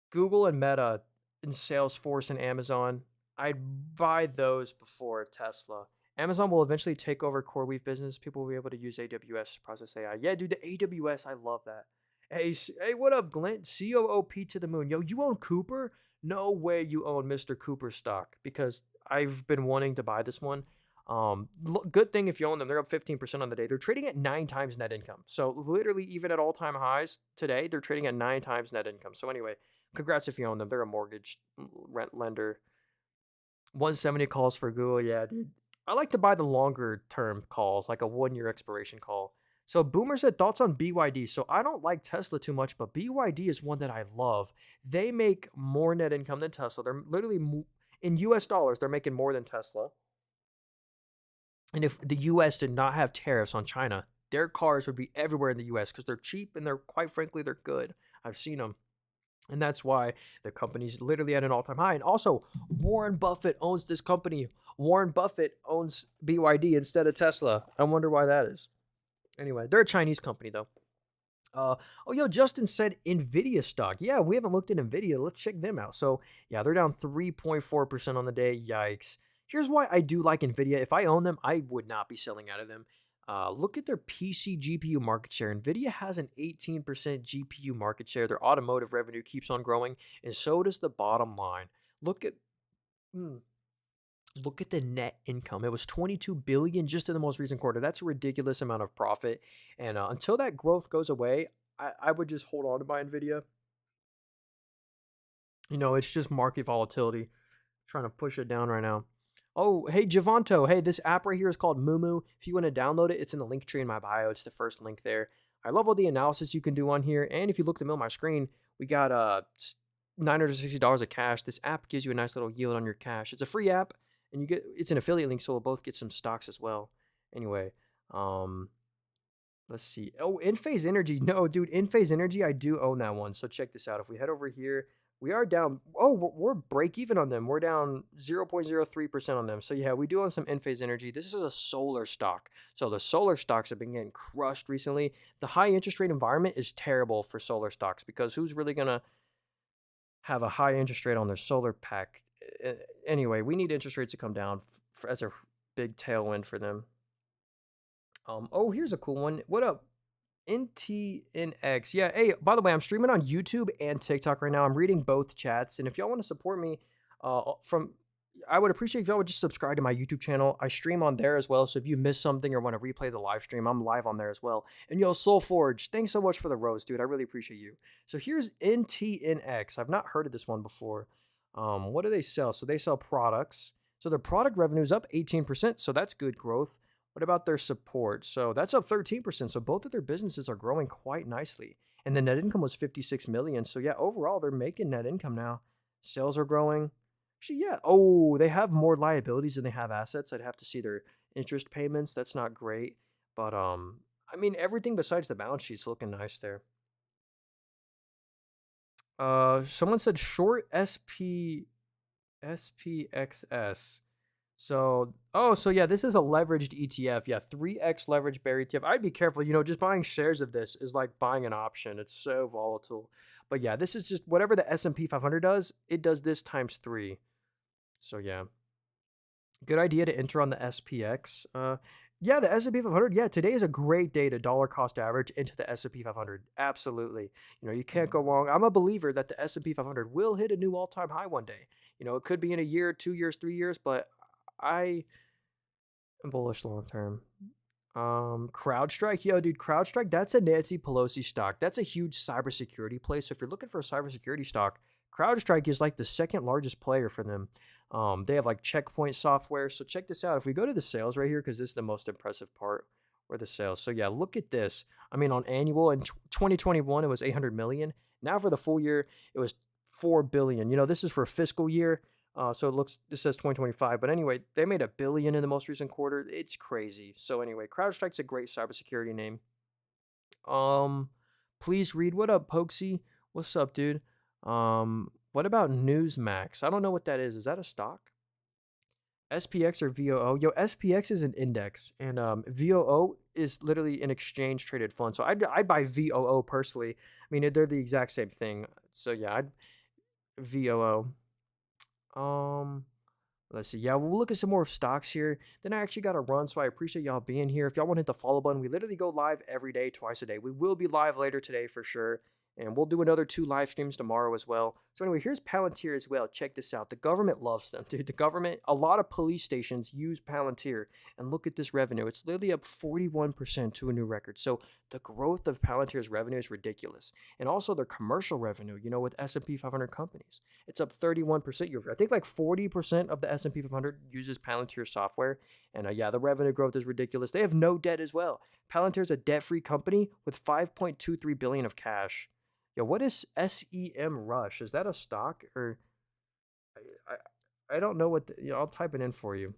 Google and Meta and Salesforce and Amazon. I'd buy those before Tesla. Amazon will eventually take over CoreWeave business. People will be able to use AWS to process AI. Yeah, dude, the AWS, I love that. Hey, what up, Glenn? COOP to the moon. Yo, you own Cooper? No way you own Mr. Cooper stock because I've been wanting to buy this one. Good thing if you own them, they're up 15% on the day. They're trading at 9 times net income. So literally, even at all-time highs today, they're trading at 9 times net income. So anyway, congrats if you own them. They're a mortgage rent lender. 170 calls for Google. Yeah, dude. I like to buy the longer term calls, like a 1-year expiration call. So Boomer said thoughts on BYD. So I don't like Tesla too much, but BYD is one that I love. They make more net income than Tesla. They're literally in US dollars, they're making more than Tesla. And if the US did not have tariffs on China, their cars would be everywhere in the US because they're cheap and quite frankly, they're good. I've seen them. And that's why the company's literally at an all-time high. And also, Warren Buffett owns this company. Warren Buffett owns BYD instead of Tesla. I wonder why that is. Anyway, they're a Chinese company though. Justin said Nvidia stock. Yeah, we haven't looked at Nvidia. Let's check them out. So yeah, they're down 3.4% on the day. Yikes. Here's why I do like Nvidia. If I own them, I would not be selling out of them. Look at their PC GPU market share. Nvidia has an 18% GPU market share. Their automotive revenue keeps on growing, and so does the bottom line. Look at the net income. It was 22 billion just in the most recent quarter. That's a ridiculous amount of profit. And until that growth goes away, I would just hold on to my Nvidia. It's just market volatility. Trying to push it down right now. Oh, hey, Javanto. Hey, this app right here is called Mumu. If you want to download it, it's in the link tree in my bio. It's the first link there. I love all the analysis you can do on here. And if you look at the middle of my screen, we got $960 of cash. This app gives you a nice little yield on your cash. It's a free app, and it's an affiliate link, so we'll both get some stocks as well. Anyway, um, let's see. Oh, In-Phase Energy. No, dude, In-Phase Energy, I do own that one. So check this out. If we head over here, we are down. Oh, we're break even on them. We're down 0.03% on them. So yeah, we do own some In-Phase Energy. This is a solar stock. So the solar stocks have been getting crushed recently. The high interest rate environment is terrible for solar stocks because who's really going to have a high interest rate on their solar pack? Anyway, we need interest rates to come down as a big tailwind for them. Oh, here's a cool one. What up? NTNX. Yeah, hey, by the way, I'm streaming on YouTube and TikTok right now. I'm reading both chats. And if y'all want to support me, from I would appreciate if y'all would just subscribe to my YouTube channel. I stream on there as well. So if you miss something or want to replay the live stream, I'm live on there as well. And yo, Soulforge, thanks so much for the rose, dude. I really appreciate you. So here's NTNX. I've not heard of this one before. What do they sell? So they sell products. So their product revenue is up 18%. So that's good growth. What about their support? So that's up 13%. So both of their businesses are growing quite nicely. And the net income was 56 million. So yeah, overall they're making net income now. Sales are growing. Actually, yeah. Oh, they have more liabilities than they have assets. I'd have to see their interest payments. That's not great. But I mean everything besides the balance sheet's looking nice there. Someone said short SPXS. So, oh, so yeah, this is a leveraged ETF. Yeah, 3x leveraged bear ETF. I'd be careful. Just buying shares of this is like buying an option. It's so volatile. But yeah, this is just whatever the S&P 500 does, it does this times 3. So yeah, good idea to enter on the SPX. Yeah, the S&P 500. Yeah, today is a great day to dollar cost average into the S&P 500. Absolutely. You can't go wrong. I'm a believer that the S&P 500 will hit a new all-time high one day. It could be in a year, 2 years, 3 years, but I am bullish long term. CrowdStrike, yo, dude, CrowdStrike, that's a Nancy Pelosi stock. That's a huge cybersecurity play. So if you're looking for a cybersecurity stock, CrowdStrike is like the second largest player for them. They have like checkpoint software. So check this out. If we go to the sales right here, because this is the most impressive part, where the sales. So yeah, look at this. I mean, on annual in 2021, it was 800 million. Now for the full year, it was 4 billion. This is for a fiscal year. So it says 2025, but anyway, they made $1 billion in the most recent quarter. It's crazy. So anyway, CrowdStrike's a great cybersecurity name. Please read. What up, Pokesy? What's up, dude? What about Newsmax? I don't know what that is. Is that a stock? SPX or VOO? Yo, SPX is an index, and VOO is literally an exchange traded fund. So I'd buy VOO personally. I mean, they're the exact same thing. So yeah, I'd VOO. Let's see. Yeah, we'll look at some more stocks here. Then I actually got to run, so I appreciate y'all being here. If y'all want to hit the follow button, we literally go live every day, twice a day. We will be live later today for sure. And we'll do another 2 live streams tomorrow as well. So anyway, here's Palantir as well. Check this out. The government loves them, dude. The government, a lot of police stations use Palantir. And look at this revenue. It's literally up 41% to a new record. So the growth of Palantir's revenue is ridiculous. And also their commercial revenue, with S&P 500 companies. It's up 31% year over year. I think like 40% of the S&P 500 uses Palantir software. And yeah, the revenue growth is ridiculous. They have no debt as well. Palantir's a debt-free company with $5.23 billion of cash. Yo, what is SEM Rush? Is that a stock or I don't know what I'll type it in for you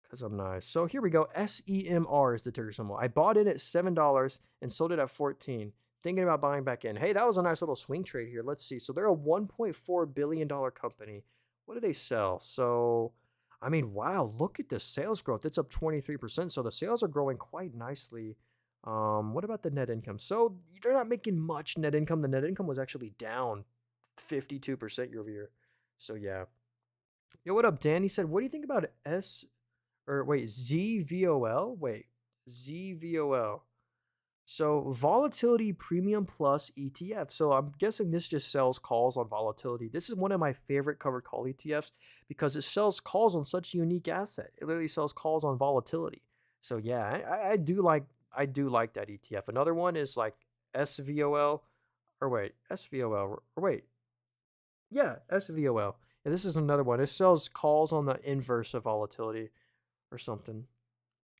because I'm nice. So here we go. SEMR is the ticker symbol. I bought it at $7 and sold it at 14. Thinking about buying back in. Hey, that was a nice little swing trade here. Let's see. So they're a $1.4 billion company. What do they sell? So, I mean, wow, look at the sales growth. It's up 23%. So the sales are growing quite nicely. What about the net income? So they're not making much net income. The net income was actually down 52% year over year. So yeah. Yo, what up, Dan? He said, what do you think about ZVOL? Wait, ZVOL. So volatility premium plus ETF. So I'm guessing this just sells calls on volatility. This is one of my favorite covered call ETFs because it sells calls on such a unique asset. It literally sells calls on volatility. So yeah, I do like that ETF. Another one is like SVOL, or wait, SVOL, or wait, yeah, SVOL. Yeah, this is another one. It sells calls on the inverse of volatility or something.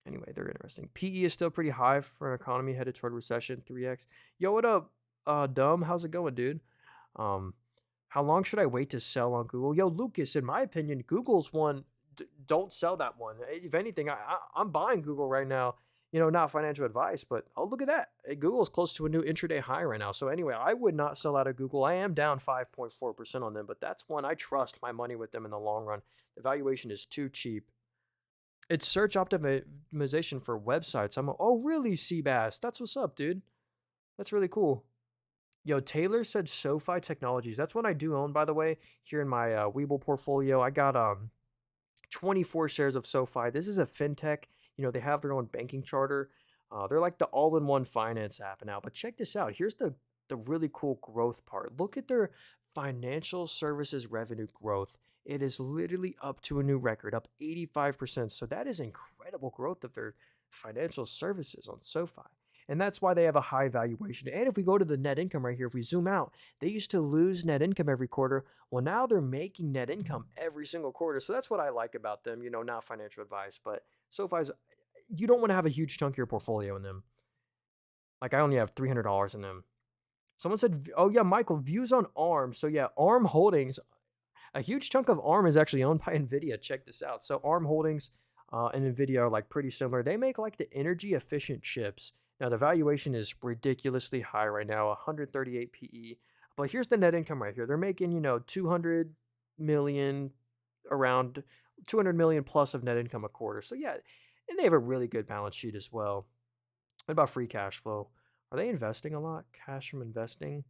Anyway, they're interesting. PE is still pretty high for an economy headed toward recession, 3x. Yo, what up, dumb? How's it going, dude? Um, how long should I wait to sell on Google? Yo, Lucas, in my opinion, Google's one. Don't sell that one. If anything, I'm buying Google right now. Not financial advice, but oh, look at that. Google's close to a new intraday high right now. So anyway, I would not sell out of Google. I am down 5.4% on them, but that's one I trust my money with them in the long run. The valuation is too cheap. It's search optimization for websites. Oh, really, Seabass? That's what's up, dude. That's really cool. Yo, Taylor said SoFi Technologies. That's one I do own, by the way, here in my Weeble portfolio. I got 24 shares of SoFi. This is a fintech. They have their own banking charter. They're like the all-in-one finance app now. But check this out. Here's the really cool growth part. Look at their financial services revenue growth. It is literally up to a new record, up 85%. So that is incredible growth of their financial services on SoFi. And that's why they have a high valuation. And if we go to the net income right here, if we zoom out, they used to lose net income every quarter. Well, now they're making net income every single quarter. So that's what I like about them, not financial advice, but SoFi's, you don't want to have a huge chunk of your portfolio in them. Like I only have $300 in them. Someone said, oh yeah, Michael, views on ARM. So yeah, ARM Holdings, a huge chunk of ARM is actually owned by NVIDIA. Check this out. So ARM Holdings and NVIDIA are like pretty similar. They make like the energy efficient chips. Now, the valuation is ridiculously high right now, 138 PE. But here's the net income right here. They're making, 200 million, around 200 million plus of net income a quarter. So yeah, and they have a really good balance sheet as well. What about free cash flow? Are they investing a lot? Cash from investing?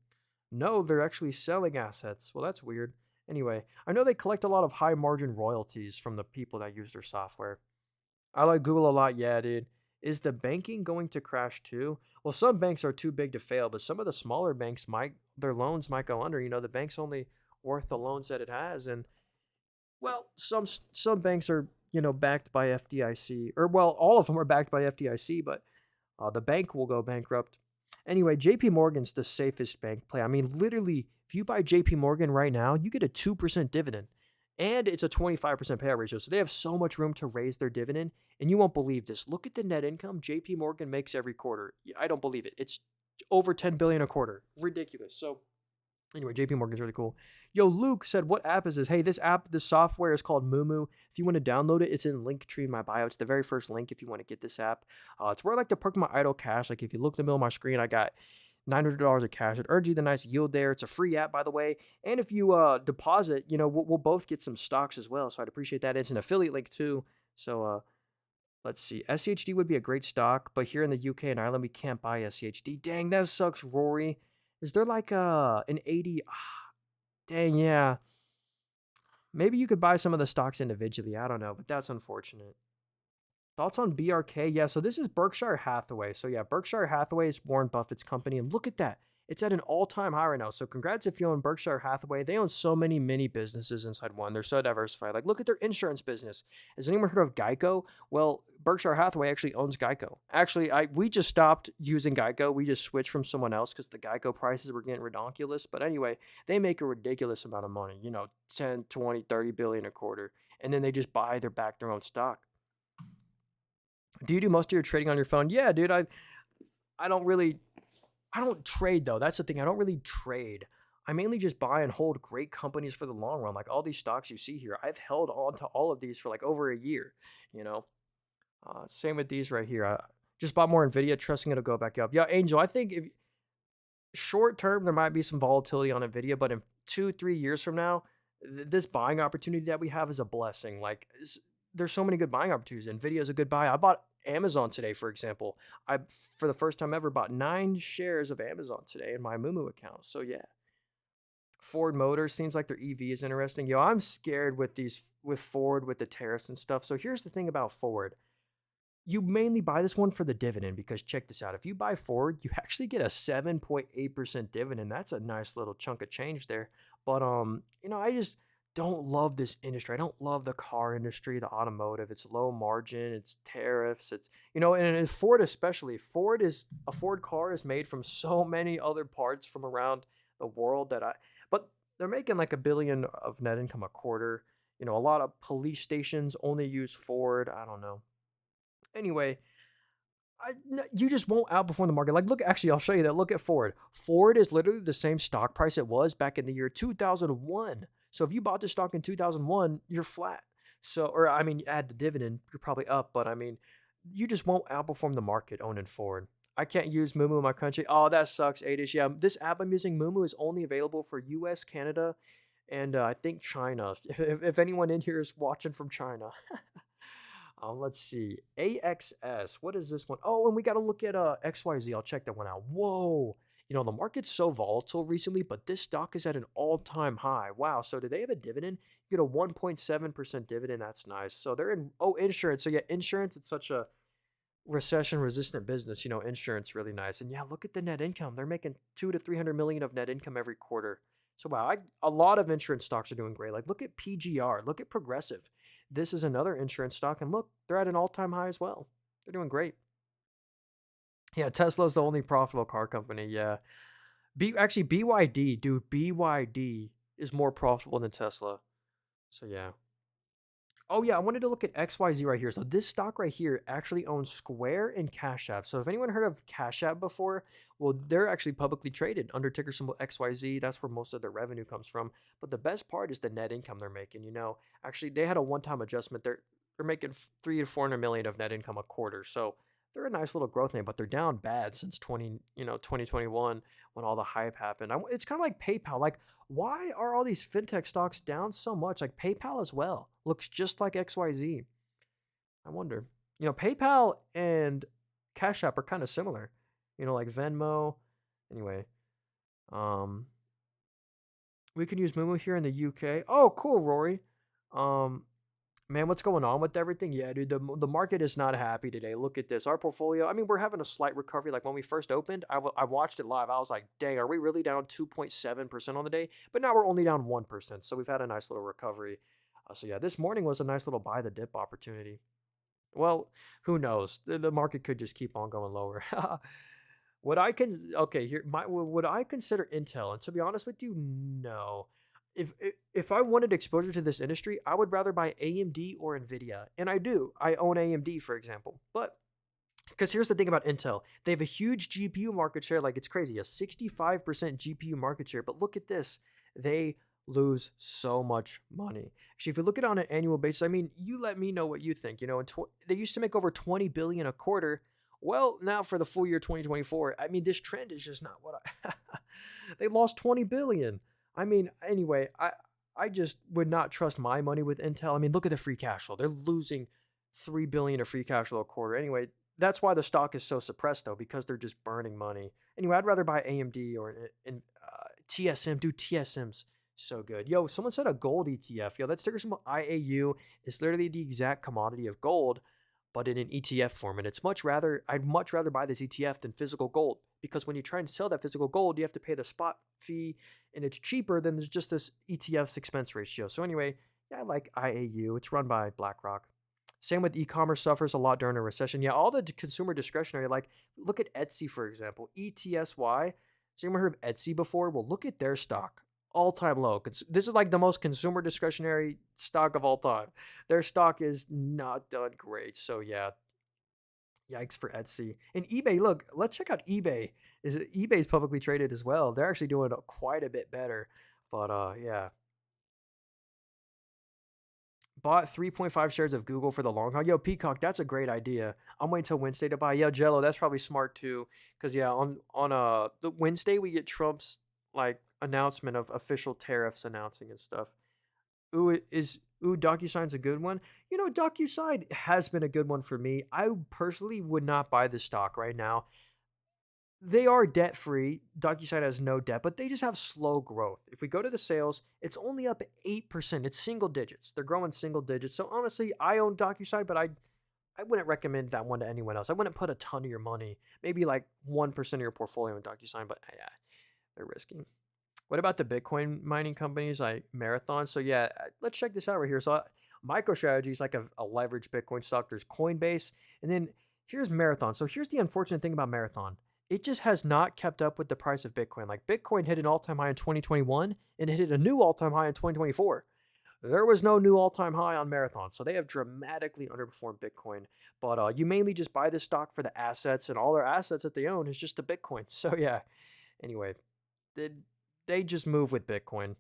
No, they're actually selling assets. Well, that's weird. Anyway, I know they collect a lot of high margin royalties from the people that use their software. I like Google a lot. Yeah, dude. Is the banking going to crash too? Well, some banks are too big to fail, but some of the smaller banks their loans might go under. The bank's only worth the loans that it has, and well, some banks are backed by FDIC, or well, all of them are backed by FDIC, but the bank will go bankrupt. Anyway, JP Morgan's the safest bank play. I mean, literally, if you buy JP Morgan right now, you get a 2% dividend. And it's a 25% payout ratio. So they have so much room to raise their dividend. And you won't believe this. Look at the net income JP Morgan makes every quarter. I don't believe it. It's over 10 billion a quarter. Ridiculous. So anyway, JP Morgan's really cool. Yo, Luke said, what app is this? Hey, this app, this software is called Moomoo. If you want to download it, it's in Linktree in my bio. It's the very first link if you want to get this app. It's where I like to park my idle cash. Like if you look in the middle of my screen, I got $900 of cash. It earns you the nice yield there. It's a free app, by the way. And if you deposit, we'll both get some stocks as well. So I'd appreciate that. It's an affiliate link too. So let's see. SCHD would be a great stock, but here in the UK and Ireland, we can't buy SCHD. Dang, that sucks, Rory. Is there like an 80? Dang, yeah. Maybe you could buy some of the stocks individually. I don't know, but that's unfortunate. Thoughts on BRK? Yeah, so this is Berkshire Hathaway. So yeah, Berkshire Hathaway is Warren Buffett's company. And look at that. It's at an all-time high right now. So congrats if you own Berkshire Hathaway. They own so many mini businesses inside one. They're so diversified. Like, look at their insurance business. Has anyone heard of Geico? Well, Berkshire Hathaway actually owns Geico. Actually, we just stopped using Geico. We just switched from someone else because the Geico prices were getting ridiculous. But anyway, they make a ridiculous amount of money. 10, 20, 30 billion a quarter. And then they just buy their own stock. Do you do most of your trading on your phone? Yeah, dude. I don't trade though. That's the thing. I don't really trade. I mainly just buy and hold great companies for the long run. Like all these stocks you see here, I've held on to all of these for like over a year. Same with these right here. I just bought more Nvidia, trusting it'll go back up. Yeah, Angel. I think if short term there might be some volatility on Nvidia, but in 2-3 years from now, this buying opportunity that we have is a blessing. Like there's so many good buying opportunities. Nvidia is a good buy. I bought Amazon today, for example. I, for the first time ever, bought 9 shares of Amazon today in my Moomoo account. So yeah. Ford Motors seems like their EV is interesting. Yo, I'm scared with Ford, with the tariffs and stuff. So here's the thing about Ford. You mainly buy this one for the dividend because check this out. If you buy Ford, you actually get a 7.8% dividend. That's a nice little chunk of change there. But I just don't love this industry. I don't love the car industry, the automotive. It's low margin, it's tariffs, and Ford especially. A Ford car is made from so many other parts from around the world but they're making like a billion of net income a quarter. A lot of police stations only use Ford. I don't know. Anyway, you just won't outperform the market. Like, look, actually, I'll show you that. Look at Ford. Ford is literally the same stock price it was back in the year 2001. So if you bought the stock in 2001, you're flat. So, or I mean, you add the dividend, you're probably up. But I mean, you just won't outperform the market owning Ford. I can't use Moomoo in my country. Oh, that sucks, Adish. Yeah, this app I'm using, Moomoo, is only available for US, Canada, and I think China. If anyone in here is watching from China. Let's see. AXS. What is this one? Oh, and we got to look at XYZ. I'll check that one out. Whoa. The market's so volatile recently, but this stock is at an all-time high. Wow. So do they have a dividend? You get a 1.7% dividend. That's nice. So they're in insurance. So yeah, insurance, it's such a recession resistant business. Insurance really nice. And yeah, look at the net income. They're making 2 to 300 million of net income every quarter. So wow, a lot of insurance stocks are doing great. Like look at PGR, look at Progressive. This is another insurance stock, and look, they're at an all-time high as well. They're doing great. Yeah, Tesla's the only profitable car company. Yeah. Actually BYD, dude, BYD is more profitable than Tesla. So yeah. Oh yeah, I wanted to look at XYZ right here. So this stock right here actually owns Square and Cash App. So if anyone heard of Cash App before, well, they're actually publicly traded under ticker symbol XYZ. That's where most of their revenue comes from. But the best part is the net income they're making. Actually they had a one-time adjustment. They're making 3 to 400 million of net income a quarter. So they're a nice little growth name, but they're down bad since 2021 when all the hype happened. It's kind of like PayPal. Like, why are all these fintech stocks down so much? Like PayPal as well looks just like XYZ. I wonder. PayPal and Cash App are kind of similar. Like Venmo. Anyway, um, we can use Moomoo here in the UK. Oh, cool, Rory. Um, Man, what's going on with everything? Yeah, dude, the market is not happy today. Look at this. Our portfolio, I mean, we're having a slight recovery. Like when we first opened, I watched it live. I was like, dang, are we really down 2.7% on the day? But now we're only down 1%. So we've had a nice little recovery. So yeah, this morning was a nice little buy the dip opportunity. Well, who knows? The market could just keep on going lower. Would I consider Intel? And to be honest with you, no. If I wanted exposure to this industry, I would rather buy AMD or Nvidia, and I do. I own AMD, for example. But because here's the thing about Intel, they have a huge GPU market share, like it's crazy, a 65% GPU market share. But look at this, they lose so much money. Actually, if you look at it on an annual basis, I mean, you let me know what you think. They used to make over 20 billion a quarter. Well, now for the full year 2024, I mean, this trend is just not what I. They lost 20 billion. I mean, anyway, I just would not trust my money with Intel. I mean, look at the free cash flow. They're losing 3 billion of free cash flow a quarter. Anyway, that's why the stock is so suppressed though, because they're just burning money. Anyway, I'd rather buy AMD or TSM. Dude, TSM's so good. Yo, someone said a gold ETF. Yo, that's ticker symbol IAU. It's literally the exact commodity of gold, but in an ETF form. And I'd much rather buy this ETF than physical gold, because when you try and sell that physical gold, you have to pay the spot fee, and it's cheaper than there's just this ETF's expense ratio. So anyway, yeah, I like IAU. It's run by BlackRock. Same with e-commerce, suffers a lot during a recession. Yeah, all the consumer discretionary, like look at Etsy, for example, ETSY. So you ever heard of Etsy before? Well, look at their stock, all-time low. This is like the most consumer discretionary stock of all time. Their stock is not done great. So yeah, yikes for Etsy. And eBay, look, let's check out eBay. eBay's publicly traded as well. They're actually doing quite a bit better. But yeah. Bought 3.5 shares of Google for the long haul. Yo, Peacock, that's a great idea. I'm waiting till Wednesday to buy. Yo, Jello, that's probably smart too. Cause yeah, on the Wednesday we get Trump's like announcement of official tariffs announcing and stuff. DocuSign's a good one. DocuSign has been a good one for me. I personally would not buy the stock right now. They are debt free. DocuSign has no debt, but they just have slow growth. If we go to the sales, it's only up 8%. It's single digits. They're growing single digits. So honestly, I own DocuSign, but I wouldn't recommend that one to anyone else. I wouldn't put a ton of your money, maybe like 1% of your portfolio in DocuSign, but yeah, they're risky. What about the Bitcoin mining companies like Marathon? So yeah, let's check this out right here. So MicroStrategy is like a leveraged Bitcoin stock. There's Coinbase, and then here's Marathon. So here's the unfortunate thing about Marathon. it just has not kept up with the price of Bitcoin. Like Bitcoin hit an all-time high in 2021 and it hit a new all-time high in 2024. There was no new all-time high on Marathon, so they have dramatically underperformed Bitcoin. But you mainly just buy this stock for the assets, and all their assets that they own is just the Bitcoin. So yeah. Anyway, they, they just move with Bitcoin.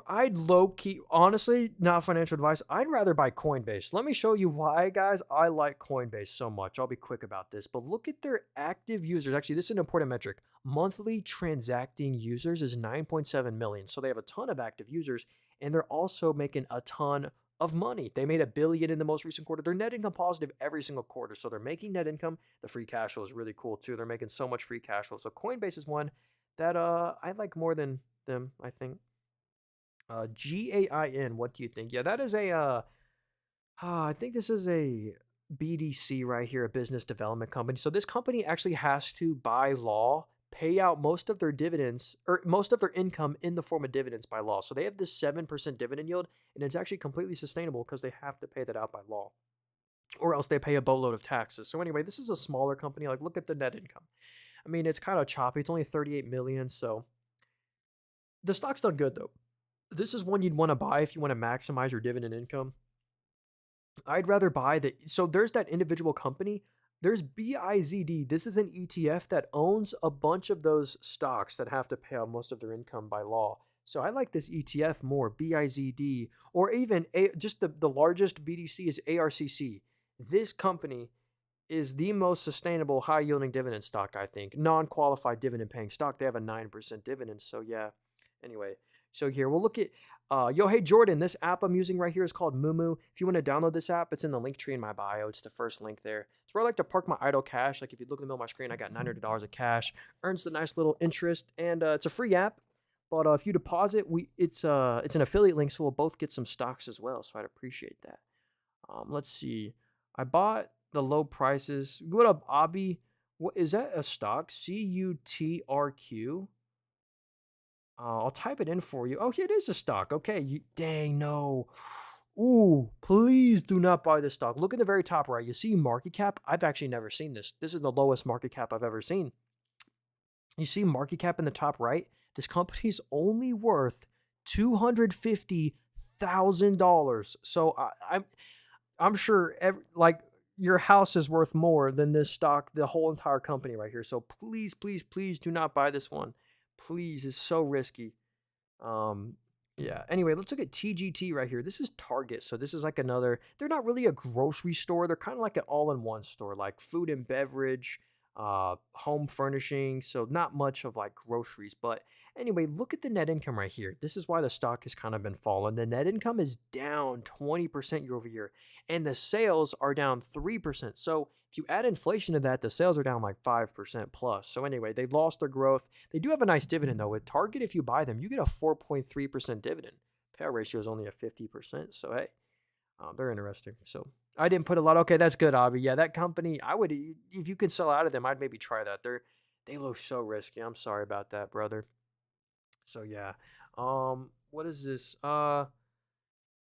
I'd low key, honestly, not financial advice. I'd rather buy Coinbase. Let me show you why, guys. I like Coinbase so much. I'll be quick about this, but look at their active users. Actually, this is an important metric. Monthly transacting users is 9.7 million. So they have a ton of active users, and they're also making a ton of money. They made $1 billion in the most recent quarter. They're net income positive every single quarter. So they're making net income. The free cash flow is really cool too. They're making so much free cash flow. So Coinbase is one that I like more than them, I think. GAIN, what do you think? Yeah, that is I think this is a BDC right here, a business development company. So this company actually has to, by law, pay out most of their dividends or most of their income in the form of dividends by law. So they have this 7% dividend yield, and it's actually completely sustainable because they have to pay that out by law, or else they pay a boatload of taxes. So anyway, this is a smaller company. Like, look at the net income. I mean, it's kind of choppy. It's only 38 million. So the stock's done good though. This is one you'd want to buy if you want to maximize your dividend income. I'd rather buy the so there's that individual company. There's BIZD. This is an ETF that owns a bunch of those stocks that have to pay out most of their income by law. So I like this ETF more, BIZD, or even just the largest BDC is ARCC. This company is the most sustainable high yielding dividend stock, I think. Non qualified dividend paying stock. They have a 9% dividend. So yeah. Anyway, so here we'll look at yo, hey Jordan, this app I'm using right here is called Mumu. If you want to download this app, it's in the link tree in my bio. It's the first link there. It's where I like to park my idle cash. Like if you look in the middle of my screen, I got $900 of cash. Earns the nice little interest, and it's a free app. But if you deposit, it's an affiliate link, so we'll both get some stocks as well. So I'd appreciate that. Let's see. I bought the low prices. What up, Abi? What is that? A stock? CUTRQ. I'll type it in for you. Oh, it is a stock. Okay. Dang, no. Ooh, please do not buy this stock. Look at the very top right. You see market cap? I've actually never seen this. This is the lowest market cap I've ever seen. You see market cap in the top right? This company's only worth $250,000. So I'm sure like your house is worth more than this stock, the whole entire company right here. So please, please, please do not buy this one. Please, it's so risky. Yeah. Anyway, let's look at TGT right here. This is Target. So this is like they're not really a grocery store. They're kind of like an all-in-one store, like food and beverage, home furnishing. So not much of like groceries. But anyway, look at the net income right here. This is why the stock has kind of been falling. The net income is down 20% year over year, and the sales are down 3%. So if you add inflation to that, the sales are down like 5% plus. So anyway, they lost their growth. They do have a nice dividend though. With Target, if you buy them, you get a 4.3% dividend. Payout ratio is only at 50%. So hey, they're interesting. So I didn't put a lot. Okay, that's good, Avi. Yeah, that company, I would, if you could sell out of them, I'd maybe try that. They look so risky. I'm sorry about that, brother. So yeah. What is this?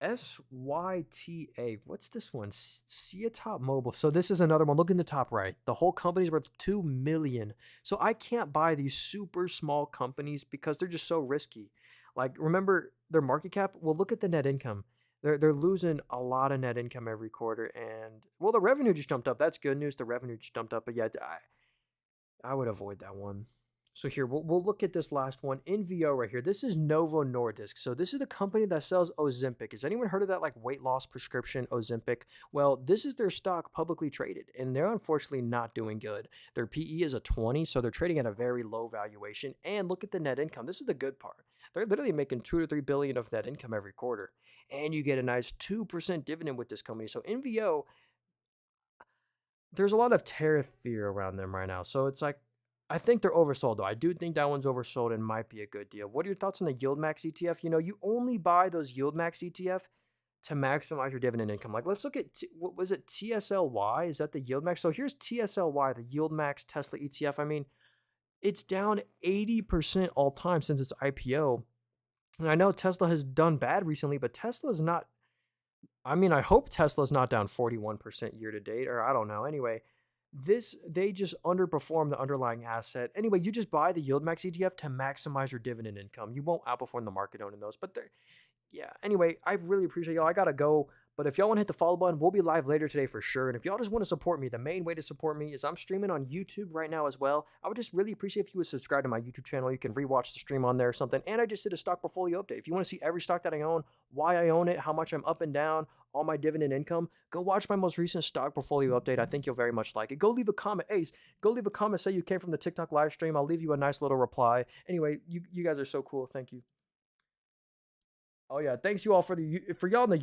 SYTA. What's this one? Top Mobile. So this is another one. Look in the top right. The whole company's worth 2 million. So I can't buy these super small companies because they're just so risky. Like remember their market cap? Well, look at the net income. They're losing a lot of net income every quarter, and well, the revenue just jumped up. That's good news. The revenue just jumped up, but yeah, I would avoid that one. So here, we'll look at this last one, NVO right here. This is Novo Nordisk. So this is the company that sells Ozempic. Has anyone heard of that like weight loss prescription, Ozempic? Well, this is their stock publicly traded, and they're unfortunately not doing good. Their PE is a 20, so they're trading at a very low valuation. And look at the net income. This is the good part. They're literally making 2 to 3 billion of net income every quarter. And you get a nice 2% dividend with this company. So NVO, there's a lot of tariff fear around them right now. So it's like, I think they're oversold though. I do think that one's oversold and might be a good deal. What are your thoughts on the Yield Max ETF? You know, you only buy those Yield Max ETF to maximize your dividend income. Like, let's look at, what was it, TSLY? Is that the Yield Max? So here's TSLY, the Yield Max Tesla ETF. I mean, it's down 80% all time since its IPO. And I know Tesla has done bad recently, but Tesla's not, I mean, I hope Tesla's not down 41% year to date, or I don't know. Anyway, They just underperform the underlying asset. Anyway, you just buy the yield max ETF to maximize your dividend income. You won't outperform the market owning those, but they're yeah. Anyway, I really appreciate y'all. I gotta go. But if y'all want to hit the follow button, we'll be live later today for sure. And if y'all just want to support me, the main way to support me is I'm streaming on YouTube right now as well. I would just really appreciate if you would subscribe to my YouTube channel. You can rewatch the stream on there or something. And I just did a stock portfolio update. If you want to see every stock that I own, why I own it, how much I'm up and down, all my dividend income, go watch my most recent stock portfolio update. I think you'll very much like it. Go leave a comment. Ace, go leave a comment. Say you came from the TikTok live stream. I'll leave you a nice little reply. Anyway, you guys are so cool. Thank you. Oh yeah, thanks you all for y'all in the